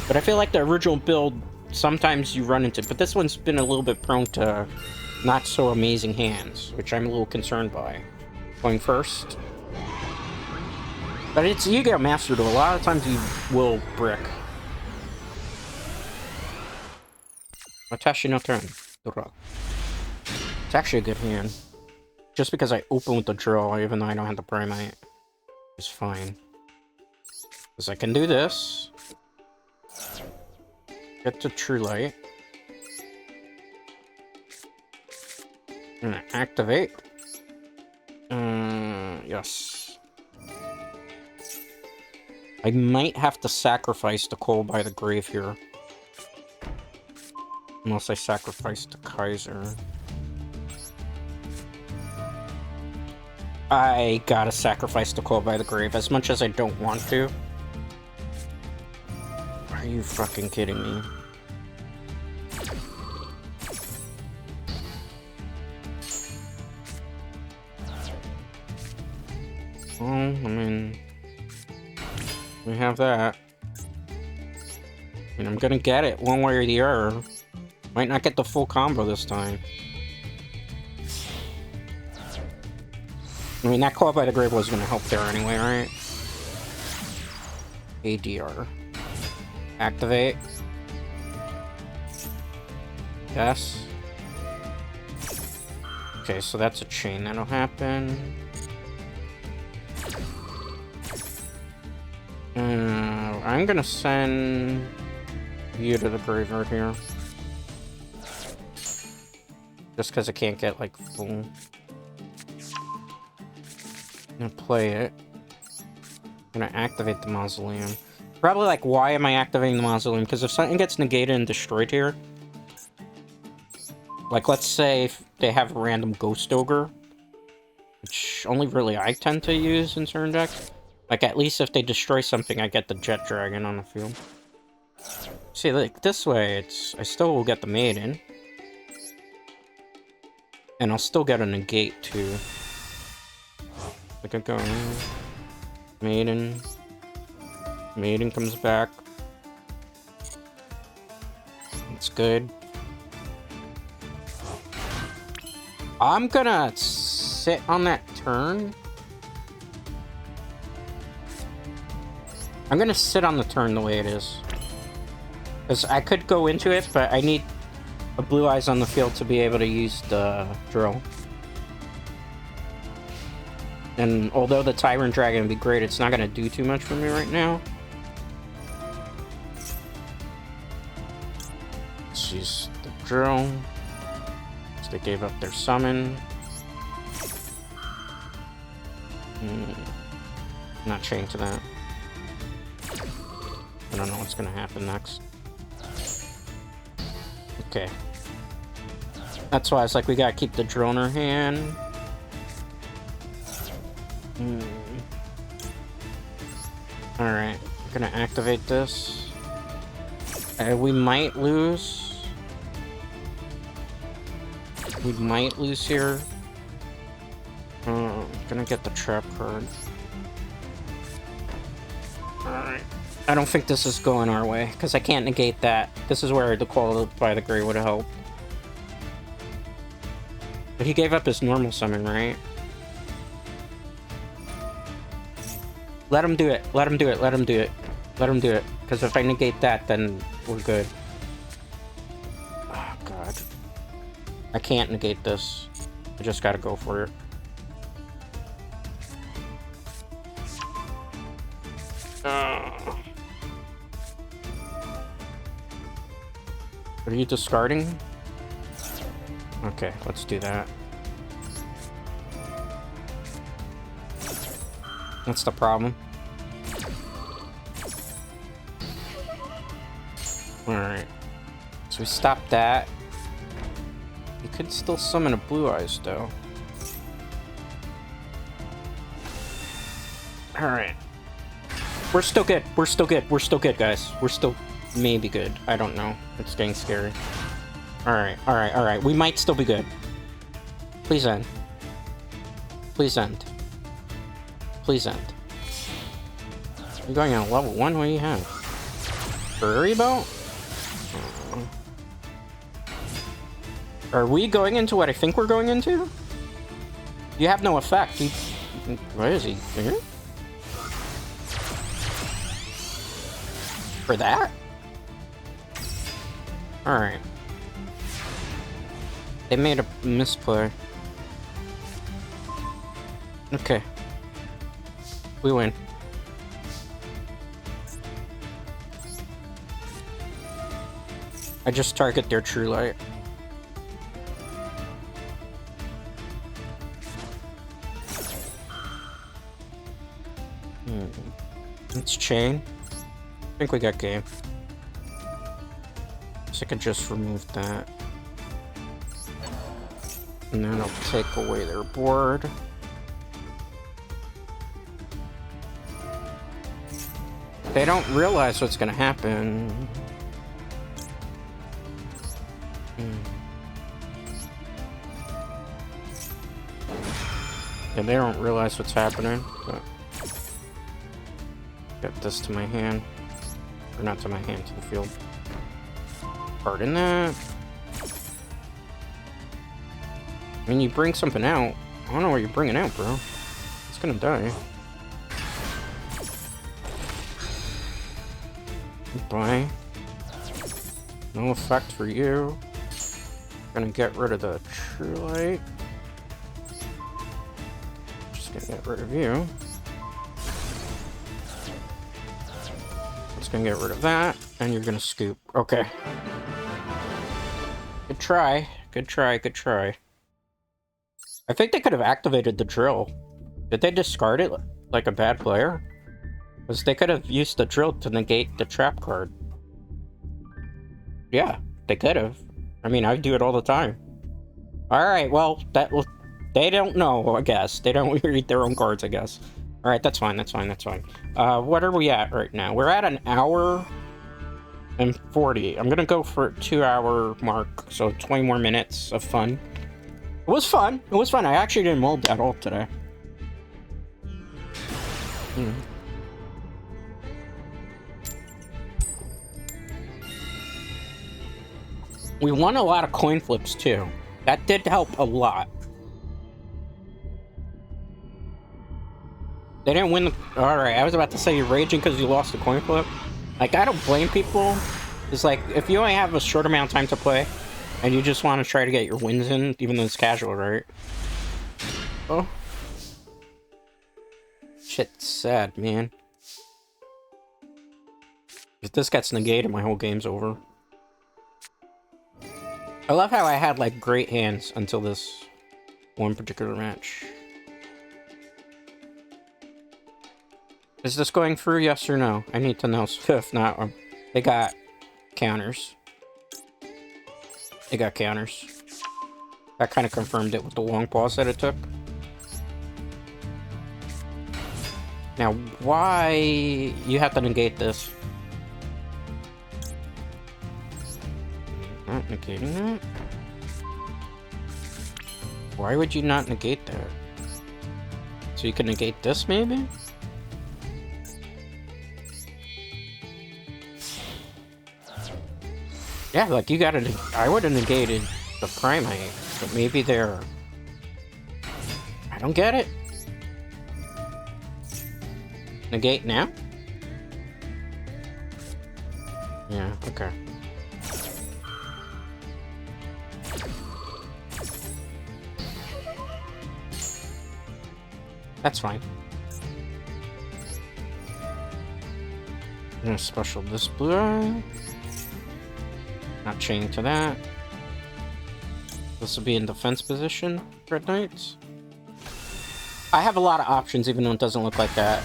but I feel like the original build sometimes you run into, but this one's been a little bit prone to not so amazing hands, which I'm a little concerned by. Going first. But it's Yugioh Master Duel. A lot of times you will brick. Atashi no turn. It's actually a good hand. Just because I open with the draw, even though I don't have the Primate, is fine. Because I can do this. Get to True Light. I'm gonna activate. Yes. I might have to sacrifice the Call by the Grave here. Unless I sacrifice the Kaiser. I gotta sacrifice the Call by the Grave, as much as I don't want to. Are you fucking kidding me? Well, I mean... we have that. And I'm gonna get it one way or the other. Might not get the full combo this time. I mean, that Call by the Grave was gonna help there anyway, right? ADR. Activate. Yes. Okay, so that's a chain that'll happen. I'm gonna send you to the graveyard here. Just because I can't get, like, full. I'm gonna play it. I'm gonna activate the Mausoleum. Probably, like, why am I activating the Mausoleum? Because if something gets negated and destroyed here... like, let's say if they have a random Ghost Ogre, which only really I tend to use in certain decks. Like, at least if they destroy something, I get the Jet Dragon on the field. See, like, this way, I still will get the Maiden. And I'll still get a negate, too. Like, I go... Maiden. Maiden comes back. It's good. I'm gonna sit on that turn. I'm gonna sit on the turn the way it is. Because I could go into it, but I need a Blue Eyes on the field to be able to use the drill. And although the Tyrant Dragon would be great, it's not gonna do too much for me right now. Let's use the drill. So they gave up their summon. Not chained to that. I don't know what's gonna happen next. Okay. That's why it's like we gotta keep the drill in our hand. Alright, I'm gonna activate this. We might lose. We might lose here. Gonna get the trap card. Alright. I don't think this is going our way, because I can't negate that. This is where the Qualify the Gray would have helped. But he gave up his normal summon, right? Let him do it. Let him do it. Let him do it. Let him do it. Because if I negate that, then we're good. Oh, God. I can't negate this. I just gotta go for it. Are you discarding? Okay, let's do that. What's the problem? Alright. So we stopped that. You could still summon a Blue Eyes, though. Alright. We're still good. We're still good. We're still good, guys. We're still maybe good. I don't know. It's getting scary. Alright, alright, alright. We might still be good. Please end. Please end. Please end. You're going on level 1? What do you have? Furry Belt? Are we going into what I think we're going into? You have no effect. What is he? Here? For that? Alright. They made a misplay. Okay. We win. I just target their True Light. Let's chain. I think we got game. So I could just remove that. And then I'll take away their board. They don't realize what's gonna happen. Yeah, they don't realize what's happening, but get this to my hand. Or not to my hand, to the field. Pardon that. I mean, you bring something out. I don't know what you're bringing out, bro. It's gonna die. Goodbye. No effect for you. Gonna get rid of the True Light. Just gonna get rid of you. Just gonna get rid of that, and you're gonna scoop. Okay. Good try. Good try. Good try. I think they could have activated the drill. Did they discard it like a bad player? Because they could have used the drill to negate the trap card. Yeah, they could have. I mean, I do it all the time. Alright, well, they don't know, I guess. They don't read their own cards, I guess. Alright, that's fine, that's fine, that's fine. What are we at right now? We're at an hour and 40. I'm gonna go for a 2-hour mark, so 20 more minutes of fun. It was fun. It was fun. I actually didn't mold at all today. We won a lot of coin flips, too. That did help a lot. They didn't win the... Alright, I was about to say you're raging because you lost the coin flip. Like, I don't blame people. It's like, if you only have a short amount of time to play, and you just want to try to get your wins in, even though it's casual, right? Oh. Shit's sad, man. If this gets negated, my whole game's over. I love how I had, like, great hands until this one particular match. Is this going through, yes or no? I need to know. If not, they got counters. They got counters. That kind of confirmed it with the long pause that it took. Now, why you have to negate this? Not negating that? Why would you not negate that? So you can negate this, maybe? Yeah, like you gotta... I would've negated the Primate, but maybe they're... I don't get it. Negate now? Yeah, okay. That's fine. I'm gonna special this blue eye. Not chain to that. This will be in defense position, Red Knights. I have a lot of options even though it doesn't look like that.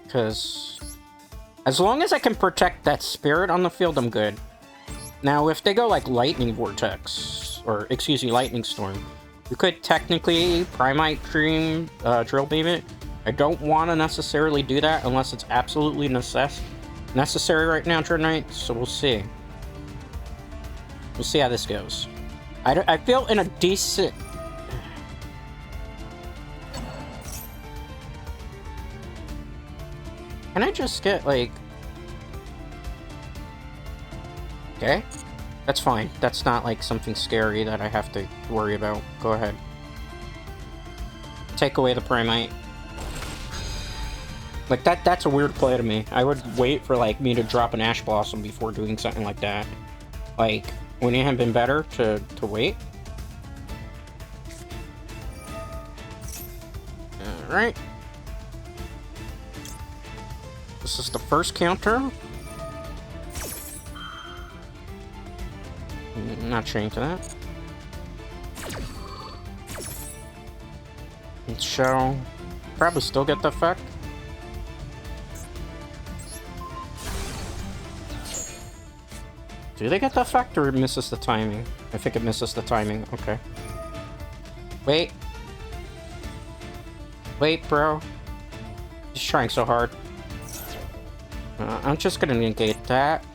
Because as long as I can protect that spirit on the field, I'm good. Now, if they go like Lightning Vortex, or excuse me, Lightning Storm, you could technically Primite Dream Drill Beam it. I don't want to necessarily do that unless it's absolutely necessary right now, Dread Knight, so we'll see. We'll see how this goes. I feel in a decent... Can I just get, like... Okay. That's fine. That's not, like, something scary that I have to worry about. Go ahead. Take away the Primite. Like, that's a weird play to me. I would wait for, like, me to drop an Ash Blossom before doing something like that. Like, wouldn't it have been better to wait? Alright. This is the first counter. Not changing to that. And shall probably still get the effect. Do they get the effect or it misses the timing? I think it misses the timing. Okay. Wait. Wait, bro. He's trying so hard. I'm just gonna negate that.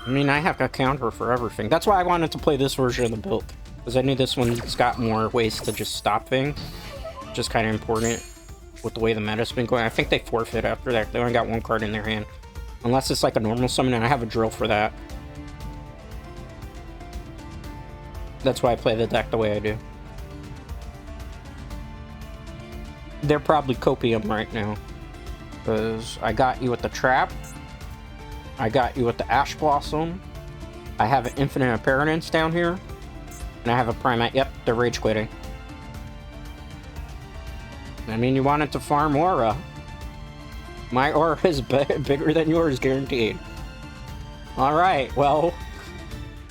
I mean, I have a counter for everything. That's why I wanted to play this version of the build. Because I knew this one's got more ways to just stop things. Which is kind of important with the way the meta's been going. I think they forfeit after that. They only got one card in their hand. Unless it's like a normal summon, and I have a drill for that. That's why I play the deck the way I do. They're probably copium right now. Because I got you with the trap. I got you with the Ash Blossom. I have an Infinite Apparence down here. And I have a Primate. Yep, they're rage quitting. I mean, you wanted to farm Aura. My Aura is bigger than yours, guaranteed. Alright, well...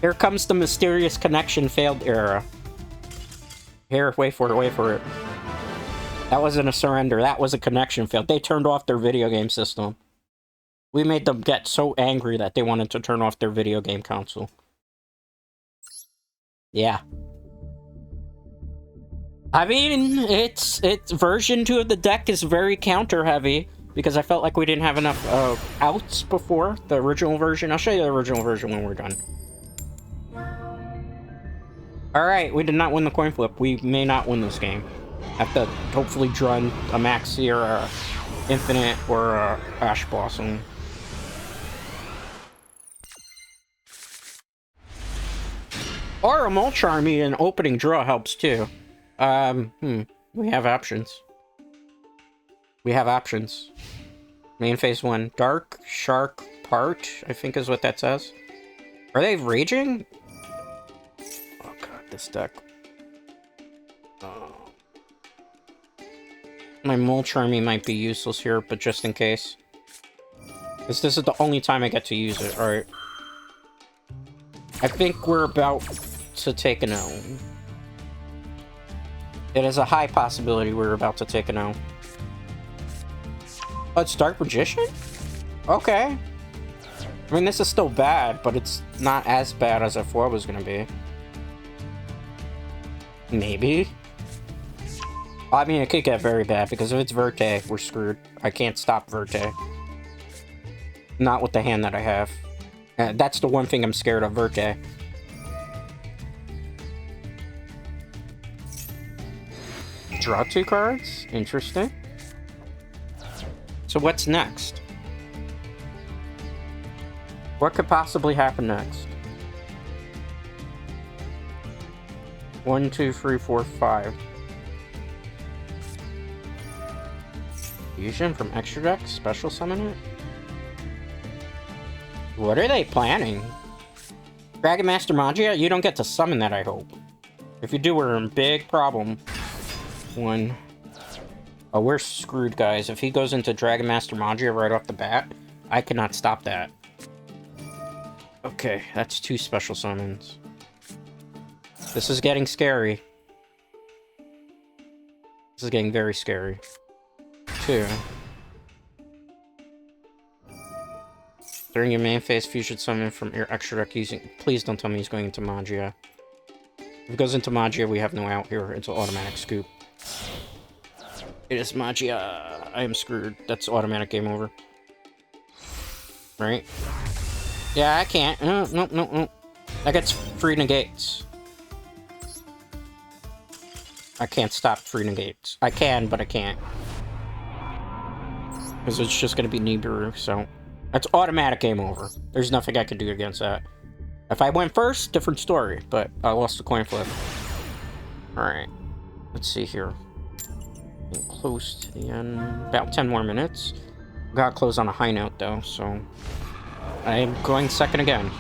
Here comes the mysterious connection failed era. Here, wait for it, wait for it. That wasn't a surrender, that was a connection failed. They turned off their video game system. We made them get so angry that they wanted to turn off their video game console. Yeah. I mean, it's version 2 of the deck is very counter heavy because I felt like we didn't have enough outs before the original version. I'll show you the original version when we're done. Alright, we did not win the coin flip. We may not win this game. Have to hopefully draw a Maxi or a Infinite or a Ash Blossom. Or a Mulch Army and opening draw helps too. We have options. We have options. Main phase 1. Dark Shark Part, I think is what that says. Are they raging? Oh god, this deck. Oh. My Mulch Army might be useless here, but just in case. Because this is the only time I get to use it. Alright. I think we're about to take an L. It is a high possibility we're about to take an L. Oh, it's Dark Magician? Okay. I mean, this is still bad, but it's not as bad as I thought it was going to be. Maybe. I mean, it could get very bad, because if it's Verte, we're screwed. I can't stop Verte. Not with the hand that I have. That's the one thing I'm scared of, Verte. Draw 2 cards? Interesting. So what's next? What could possibly happen next? 1, 2, 3, 4, 5. Fusion from extra deck? Special summon it? What are they planning? Dragon Master Magia? You don't get to summon that, I hope. If you do, we're in big problem. 1. Oh, we're screwed, guys. If he goes into Dragon Master Magia right off the bat, I cannot stop that. Okay, that's 2 special summons. This is getting scary. This is getting very scary. 2. During your main phase, fusion summon from your extra deck using... Please don't tell me he's going into Magia. If it goes into Magia, we have no out here. It's an automatic scoop. It is Magia. I am screwed. That's automatic game over. Right? Yeah, I can't. No. That gets free negates. I can't stop free negates. I can, but I can't. Because it's just going to be Nibiru, so... That's automatic game over. There's nothing I can do against that. If I went first, different story, but I lost the coin flip. Alright. Let's see here. Getting close to the end. About 10 more minutes. Gotta close on a high note, though, so... I'm going second again.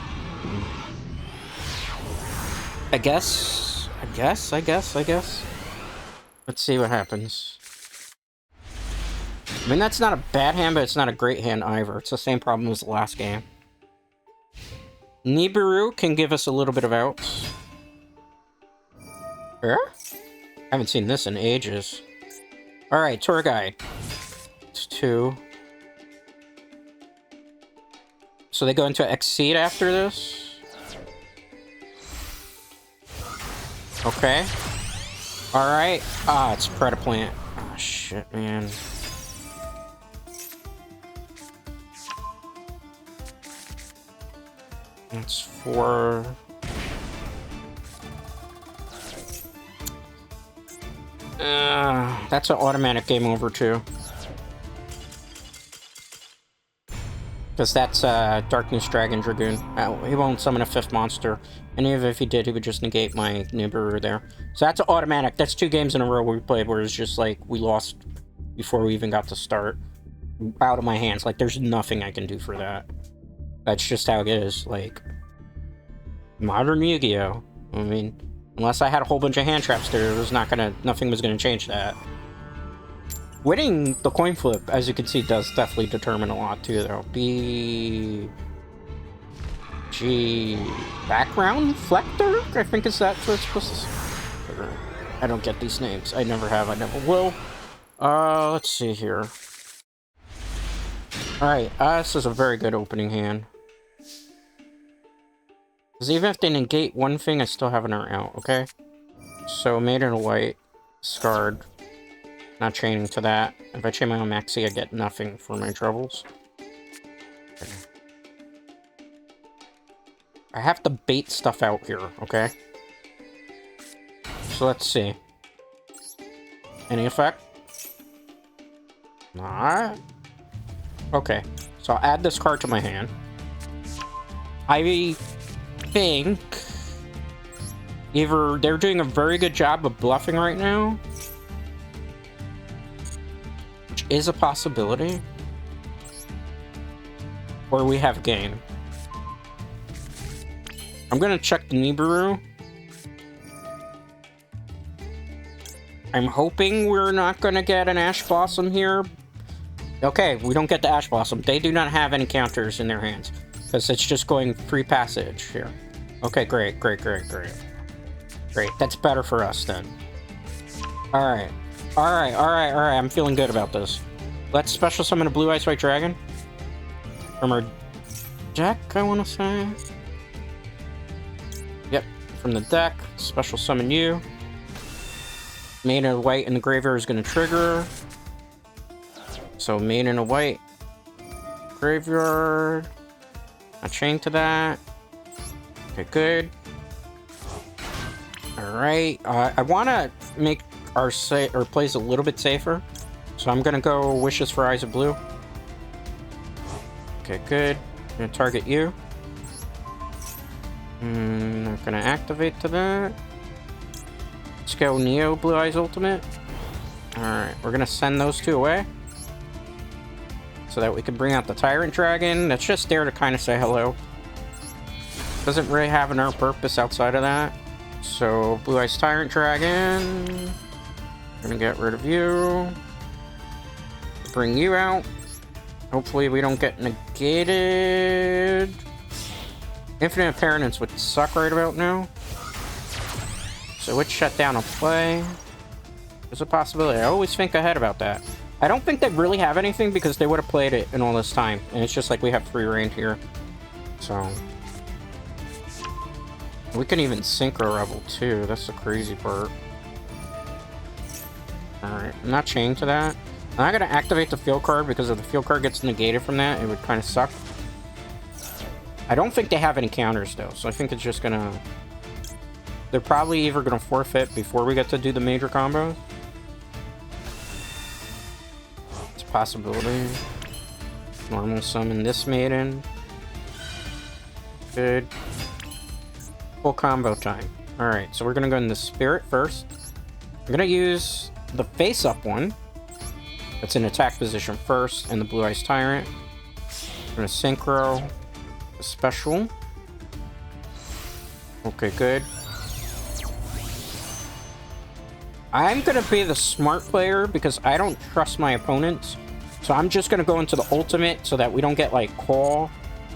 I guess. Let's see what happens. I mean, that's not a bad hand, but it's not a great hand either. It's the same problem as the last game. Nibiru can give us a little bit of outs. I haven't seen this in ages. Alright, tour guide. It's 2. So they go into Exceed after this? Okay. Alright. Ah, it's Predaplant. Ah, shit, man. That's 4. That's an automatic game over too. Because that's Darkness Dragon Dragoon. He won't summon a 5th monster. And even if he did, he would just negate my Nibiru there. So that's an automatic. That's 2 games in a row we played where it's just like we lost before we even got to start. Out of my hands. Like there's nothing I can do for that. That's just how it is, like, modern Yu-Gi-Oh! I mean, unless I had a whole bunch of hand traps there, nothing was gonna change that. Winning the coin flip, as you can see, does definitely determine a lot too, though. BG... Background Flector? I think is that what it's supposed to say? I don't get these names. I never have, I never will. Let's see here. Alright, this is a very good opening hand. Because even if they negate one thing, I still have another out, okay? So, Maiden of White, Scarred. Not chaining to that. If I chain my own Maxi, I get nothing for my troubles. Okay. I have to bait stuff out here, okay? So let's see. Any effect? Nah. Okay, so I'll add this card to my hand. I think either they're doing a very good job of bluffing right now, which is a possibility, or we have game. I'm gonna check the Nibiru. I'm hoping we're not gonna get an Ash Blossom here. Okay, we don't get the Ash Blossom. They do not have any counters in their hands, because it's just going free passage here. Okay, great. That's better for us then. Alright. I'm feeling good about this. Let's special summon a Blue Eyes White Dragon. From our deck, I want to say. Yep, from the deck. Special summon you. Maiden of White in the graveyard is going to trigger. So Maiden of White. Graveyard. I chain to that. Okay, good. Alright. I want to make our plays a little bit safer. So I'm going to go Wishes for Eyes of Blue. Okay, good. I'm going to target you. Not gonna activate to that. Let's go Neo Blue Eyes Ultimate. Alright, we're gonna send those two away. So that we can bring out the Tyrant Dragon. That's just there to kind of say hello. Doesn't really have an purpose outside of that. So, Blue Eyes Tyrant Dragon. Gonna get rid of you. Bring you out. Hopefully we don't get negated. Infinite Apparentance would suck right about now. So let's shut down a play. There's a possibility. I always think ahead about that. I don't think they really have anything because they would have played it in all this time. And it's just like we have free reign here. So... we can even Synchro Rebel too. That's the crazy part. Alright, I'm not chained to that. I'm not gonna activate the field card because if the field card gets negated from that, it would kind of suck. I don't think they have any counters though, so I think it's just gonna... they're probably either gonna forfeit before we get to do the major combo. It's a possibility. Normal summon this maiden. Good. Full combo time. Alright, so we're gonna go into Spirit first. I'm gonna use the face-up one. That's in attack position first, and the Blue Eyes Tyrant. I'm gonna Synchro the special. Okay, good. I'm gonna be the smart player because I don't trust my opponents. So I'm just gonna go into the ultimate so that we don't get like call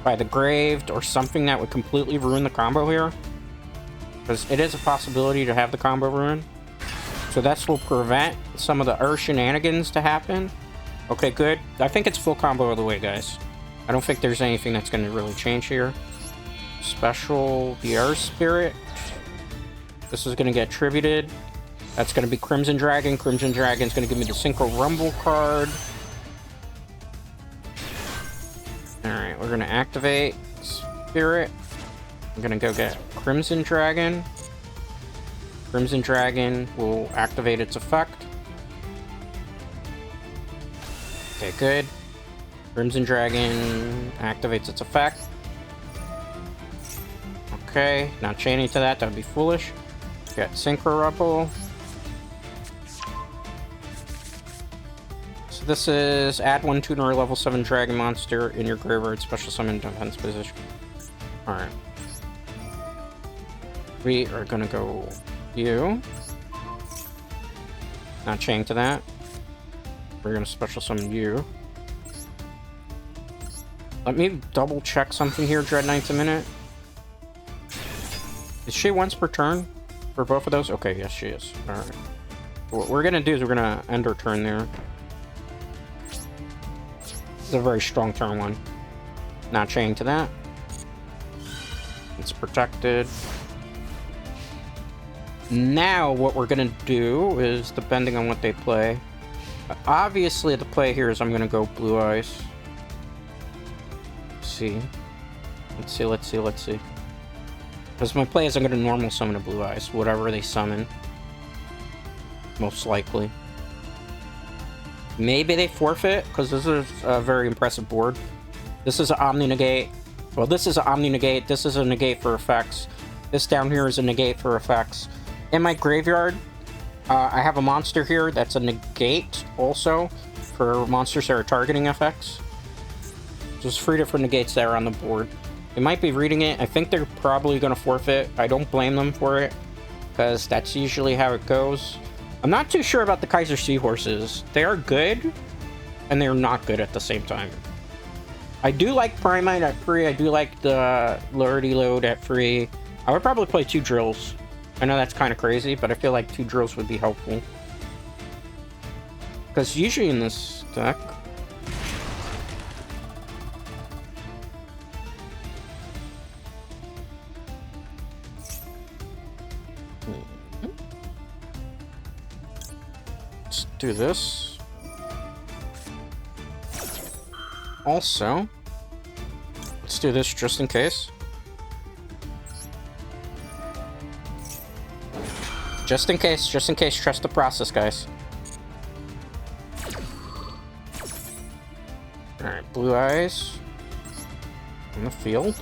by the Graved or something that would completely ruin the combo here. Because it is a possibility to have the combo ruin. So that's will prevent some of the shenanigans to happen. Okay, good. I think it's full combo all the way, guys. I don't think there's anything that's going to really change here. Special, the Earth Spirit. This is going to get attributed. That's going to be Crimson Dragon. Crimson Dragon's going to give me the Synchro Rumble card. Alright, we're going to activate Spirit. I'm going to go get Crimson Dragon. Crimson Dragon will activate its effect. Okay, good. Crimson Dragon activates its effect. Okay, not chaining to that, that would be foolish. Got Synchro Rebel. So this is add 1 tuner level 7 dragon monster in your graveyard special summon defense position. Alright. We are gonna go you. Not chain to that. We're gonna special summon you. Let me double check something here, Dread Knight's a minute. Is she once per turn for both of those? Okay, yes, she is. Alright. What we're gonna do is we're gonna end her turn there. It's a very strong turn one. Not chained to that. It's protected. Now, what we're gonna do is, depending on what they play, obviously the play here is I'm gonna go Blue Eyes. Let's see. Let's see. Because my play is I'm gonna normal summon a Blue Eyes, whatever they summon. Most likely. Maybe they forfeit, because this is a very impressive board. This is an Omni Negate. Well, this is an Omni Negate. This is a Negate for effects. This down here is a Negate for effects. In my graveyard, I have a monster here that's a Negate also for monsters that are targeting effects. There's 3 different Negates there on the board. They might be reading it. I think they're probably going to forfeit. I don't blame them for it, because that's usually how it goes. I'm not too sure about the Kaiser Seahorses. They are good, and they're not good at the same time. I do like Primite at free. I do like the Lordy Load at free. I would probably play 2 drills. I know that's kind of crazy, but I feel like 2 drills would be helpful. Because usually in this deck... let's do this. Also, let's do this just in case. Just in case, trust the process, guys. Alright, Blue Eyes on the field.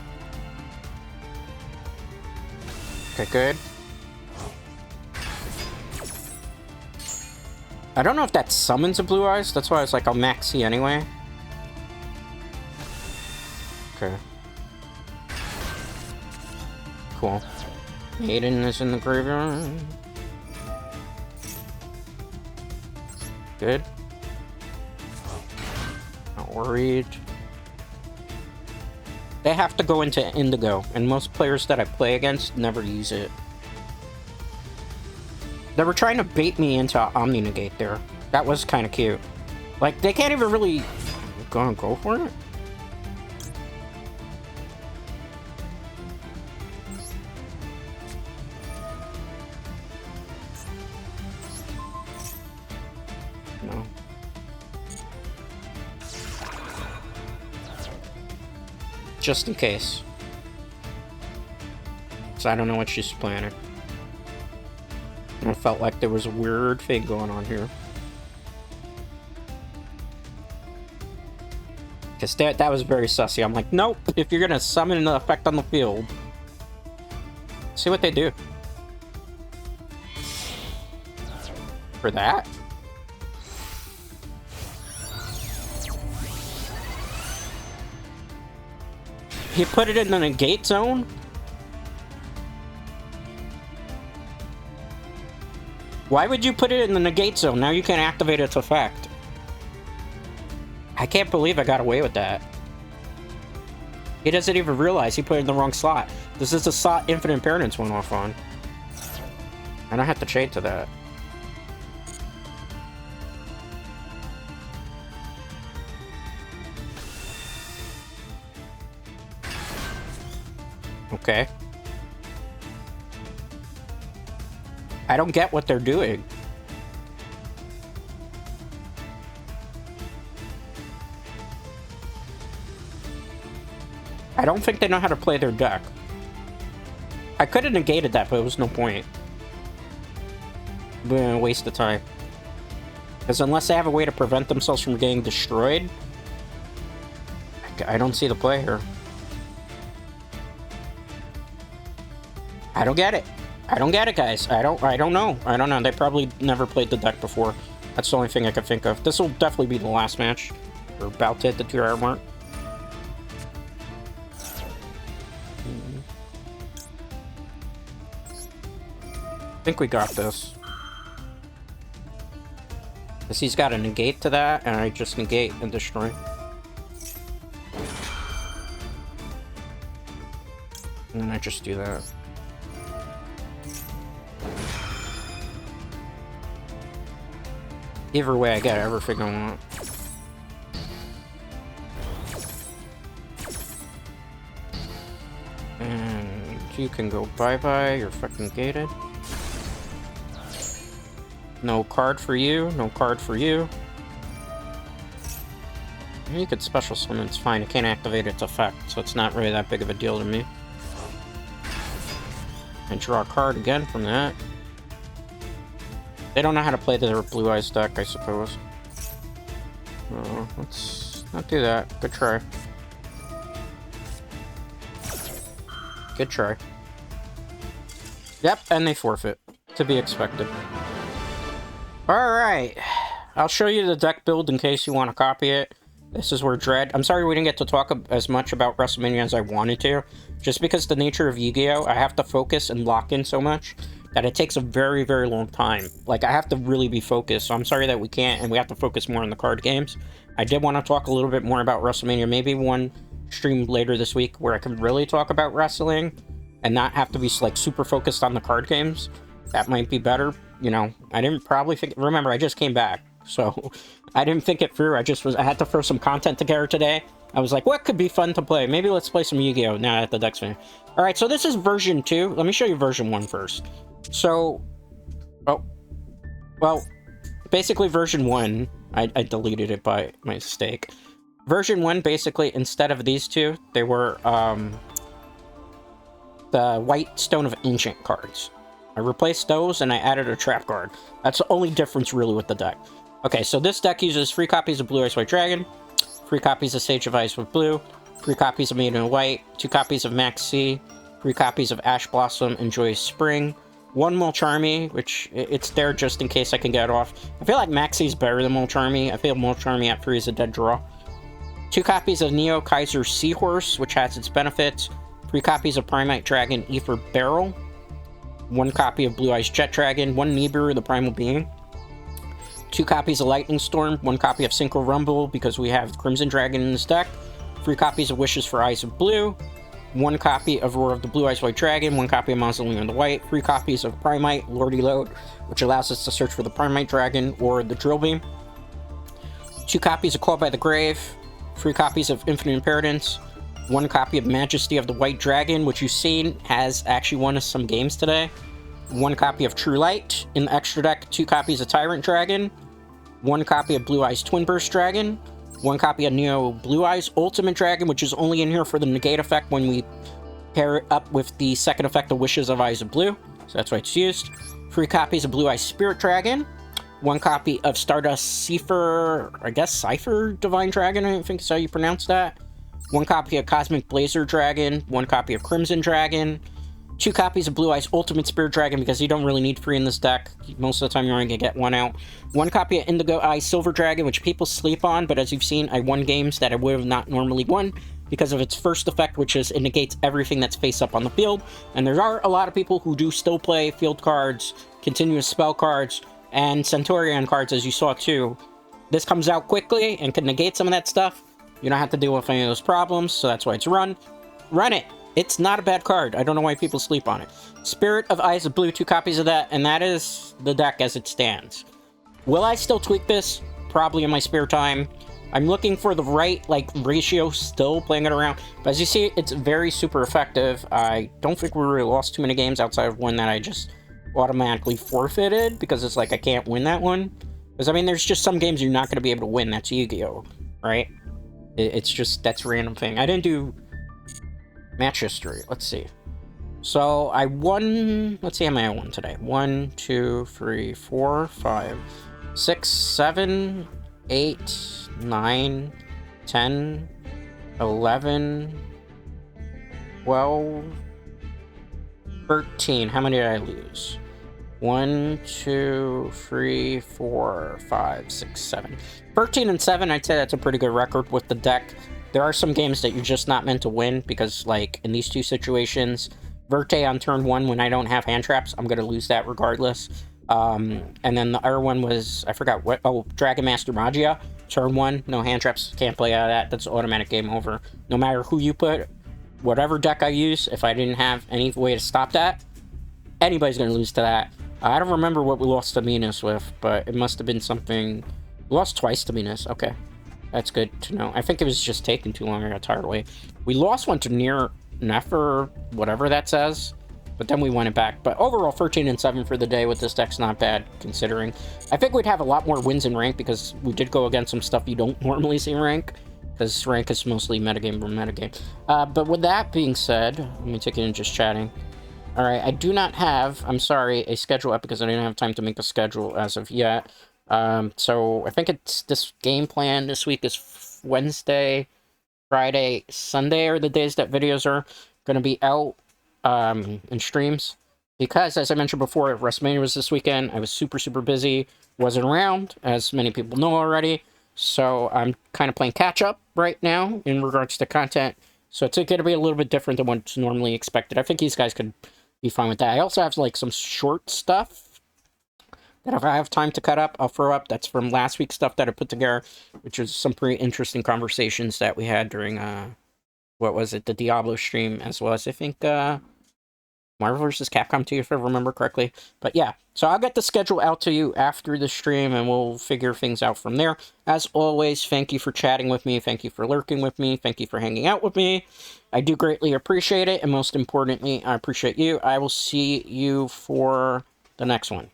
Okay, good. I don't know if that summons a Blue Eyes. That's why I was like, I'll max C anyway. Okay. Cool. Maiden is in the graveyard. Good. Not worried. They have to go into Indigo, and most players that I play against never use it. They were trying to bait me into Omni Negate there. That was kind of cute. Like, they can't even really go for it. No. Just in case. So I don't know what she's planning. I felt like there was a weird thing going on here. Because that was very sussy. I'm like, nope, if you're gonna summon an effect on the field. See what they do. For that? He put it in the negate zone? Why would you put it in the negate zone? Now you can't activate its effect. I can't believe I got away with that. He doesn't even realize he put it in the wrong slot. This is the slot Infinite Impermanence went off on. I don't have to chain to that. Okay. I don't get what they're doing. I don't think they know how to play their deck. I could have negated that, but it was no point. A waste of time. Because unless they have a way to prevent themselves from getting destroyed, I don't see the play here. I don't get it. I don't get it, guys. I don't know. I don't know. They probably never played the deck before. That's the only thing I can think of. This will definitely be the last match. We're about to hit the 2-hour mark. I think we got this. Because he's got a negate to that, and I just negate and destroy. And then I just do that. Either way, I get everything I want. And you can go bye-bye, you're fucking gated. No card for you, no card for you. You could special summon, it's fine. It can't activate its effect, so it's not really that big of a deal to me. And draw a card again from that. They don't know how to play their Blue Eyes deck, I suppose. Oh, let's not do that. Good try. Good try. Yep, and they forfeit. To be expected. Alright. I'll show you the deck build in case you want to copy it. This is where Dread... I'm sorry we didn't get to talk as much about WrestleMania as I wanted to. Just because the nature of Yu-Gi-Oh! I have to focus and lock in so much that it takes a very, very long time. Like, I have to really be focused, so I'm sorry that we can't, and we have to focus more on the card games. I did want to talk a little bit more about WrestleMania, maybe one stream later this week where I can really talk about wrestling and not have to be, like, super focused on the card games. That might be better, you know. I didn't probably think... Remember, I just came back, so I didn't think it through. I had to throw some content together today. I was like, what could be fun to play? Maybe let's play some Yu-Gi-Oh! Now at the deck's finished. Alright, so this is version 2. Let me show you version 1 first. So, well, basically version 1, I deleted it by mistake. Version 1, basically, instead of these two, they were, the White Stone of Ancient cards. I replaced those, and I added a trap card. That's the only difference, really, with the deck. Okay, so this deck uses 3 copies of Blue Eyes White Dragon, 3 copies of Sage of Ice with Blue, 3 copies of Maiden in White, 2 copies of Max C, 3 copies of Ash Blossom, Enjoy Spring, 1 Molcharmy, which it's there just in case I can get it off. I feel like Maxie's better than Molcharmy. I feel Molcharmy at 3 is a dead draw. 2 copies of Neo Kaiser Seahorse, which has its benefits. 3 copies of Primite Dragon Ether Barrel. 1 copy of Blue Eyes Jet Dragon. 1 Nibiru, the Primal Being. 2 copies of Lightning Storm. 1 copy of Synchro Rumble, because we have Crimson Dragon in this deck. 3 copies of Wishes for Eyes of Blue. 1 copy of Roar of the Blue Eyes White Dragon. 1 copy of Mausoleum of the White. 3 copies of Primite Lordy Load, which allows us to search for the Primite Dragon or the Drill Beam. 2 copies of Call by the Grave. 3 copies of Infinite Impertinence, 1 copy of Majesty of the White Dragon, which you've seen has actually won us some games today. 1 copy of True Light. In the extra deck, 2 copies of Tyrant Dragon, 1 copy of Blue Eyes Twin Burst Dragon, 1 copy of Neo Blue Eyes Ultimate Dragon, which is only in here for the negate effect when we pair it up with the second effect of Wishes of Eyes of Blue, so that's why it's used. 3 copies of Blue Eyes Spirit Dragon, 1 copy of Stardust Cypher, I guess Cypher Divine Dragon, I think is how you pronounce that. 1 copy of Cosmic Blazer Dragon, 1 copy of Crimson Dragon, 2 copies of Blue Eyes Ultimate Spirit Dragon, because you don't really need 3 in this deck. Most of the time you're only going to get 1 out. 1 copy of Indigo Eye Silver Dragon, which people sleep on, but as you've seen, I won games that I would have not normally won because of its first effect, which is it negates everything that's face up on the field. And there are a lot of people who do still play field cards, continuous spell cards, and Centaurian cards, as you saw too. This comes out quickly and can negate some of that stuff. You don't have to deal with any of those problems, so that's why it's run. Run it! It's not a bad card. I don't know why people sleep on it. Spirit of Eyes of Blue, 2 copies of that, and that is the deck as it stands. Will I still tweak this? Probably in my spare time. I'm looking for the right, like, ratio still, playing it around. But as you see, it's very super effective. I don't think we really lost too many games outside of one that I just automatically forfeited, because it's like I can't win that one. Because, I mean, there's just some games you're not going to be able to win. That's Yu-Gi-Oh! Right? It's just, that's a random thing. I didn't do match history. Let's see. So, I won... Let's see how many I won today. 1, 2, 3, 4, 5, 6, 7, 8, 9, 10, 11, 12, 13. How many did I lose? 1, 2, 3, 4, 5, 6, 7. 13 and 7, I'd say that's a pretty good record with the deck. There are some games that you're just not meant to win, because, like, in these 2 situations, Verte on turn 1, when I don't have hand traps, I'm going to lose that regardless. And then the other one was, I forgot what, oh, Dragon Master Magia, turn 1, no hand traps, can't play out of that, that's automatic game over. No matter who you put, whatever deck I use, if I didn't have any way to stop that, anybody's going to lose to that. I don't remember what we lost to Minas with, but it must have been something... We lost twice to Minas, okay. That's good to know. I think it was just taking too long, I got tired away. We lost one to Near Nefer, whatever that says, but then we won it back. But overall, 13 and 7 for the day with this deck's not bad, considering. I think we'd have a lot more wins in rank, because we did go against some stuff you don't normally see in rank, because rank is mostly metagame from metagame. But with that being said, let me take it in just chatting. Alright, I do not have, I'm sorry, a schedule up, because I didn't have time to make a schedule as of yet. So I think it's this game plan this week is Wednesday, Friday, Sunday are the days that videos are going to be out in streams. Because, as I mentioned before, WrestleMania was this weekend. I was super, super busy. Wasn't around, as many people know already. So I'm kind of playing catch-up right now in regards to content. So it's going to be a little bit different than what's normally expected. I think these guys could be fine with that. I also have, like, some short stuff that if I have time to cut up, I'll throw up. That's from last week's stuff that I put together, which is some pretty interesting conversations that we had during, what was it, the Diablo stream, as well as, I think, Marvel vs. Capcom 2, if I remember correctly. But yeah, so I'll get the schedule out to you after the stream, and we'll figure things out from there. As always, thank you for chatting with me. Thank you for lurking with me. Thank you for hanging out with me. I do greatly appreciate it, and most importantly, I appreciate you. I will see you for the next one.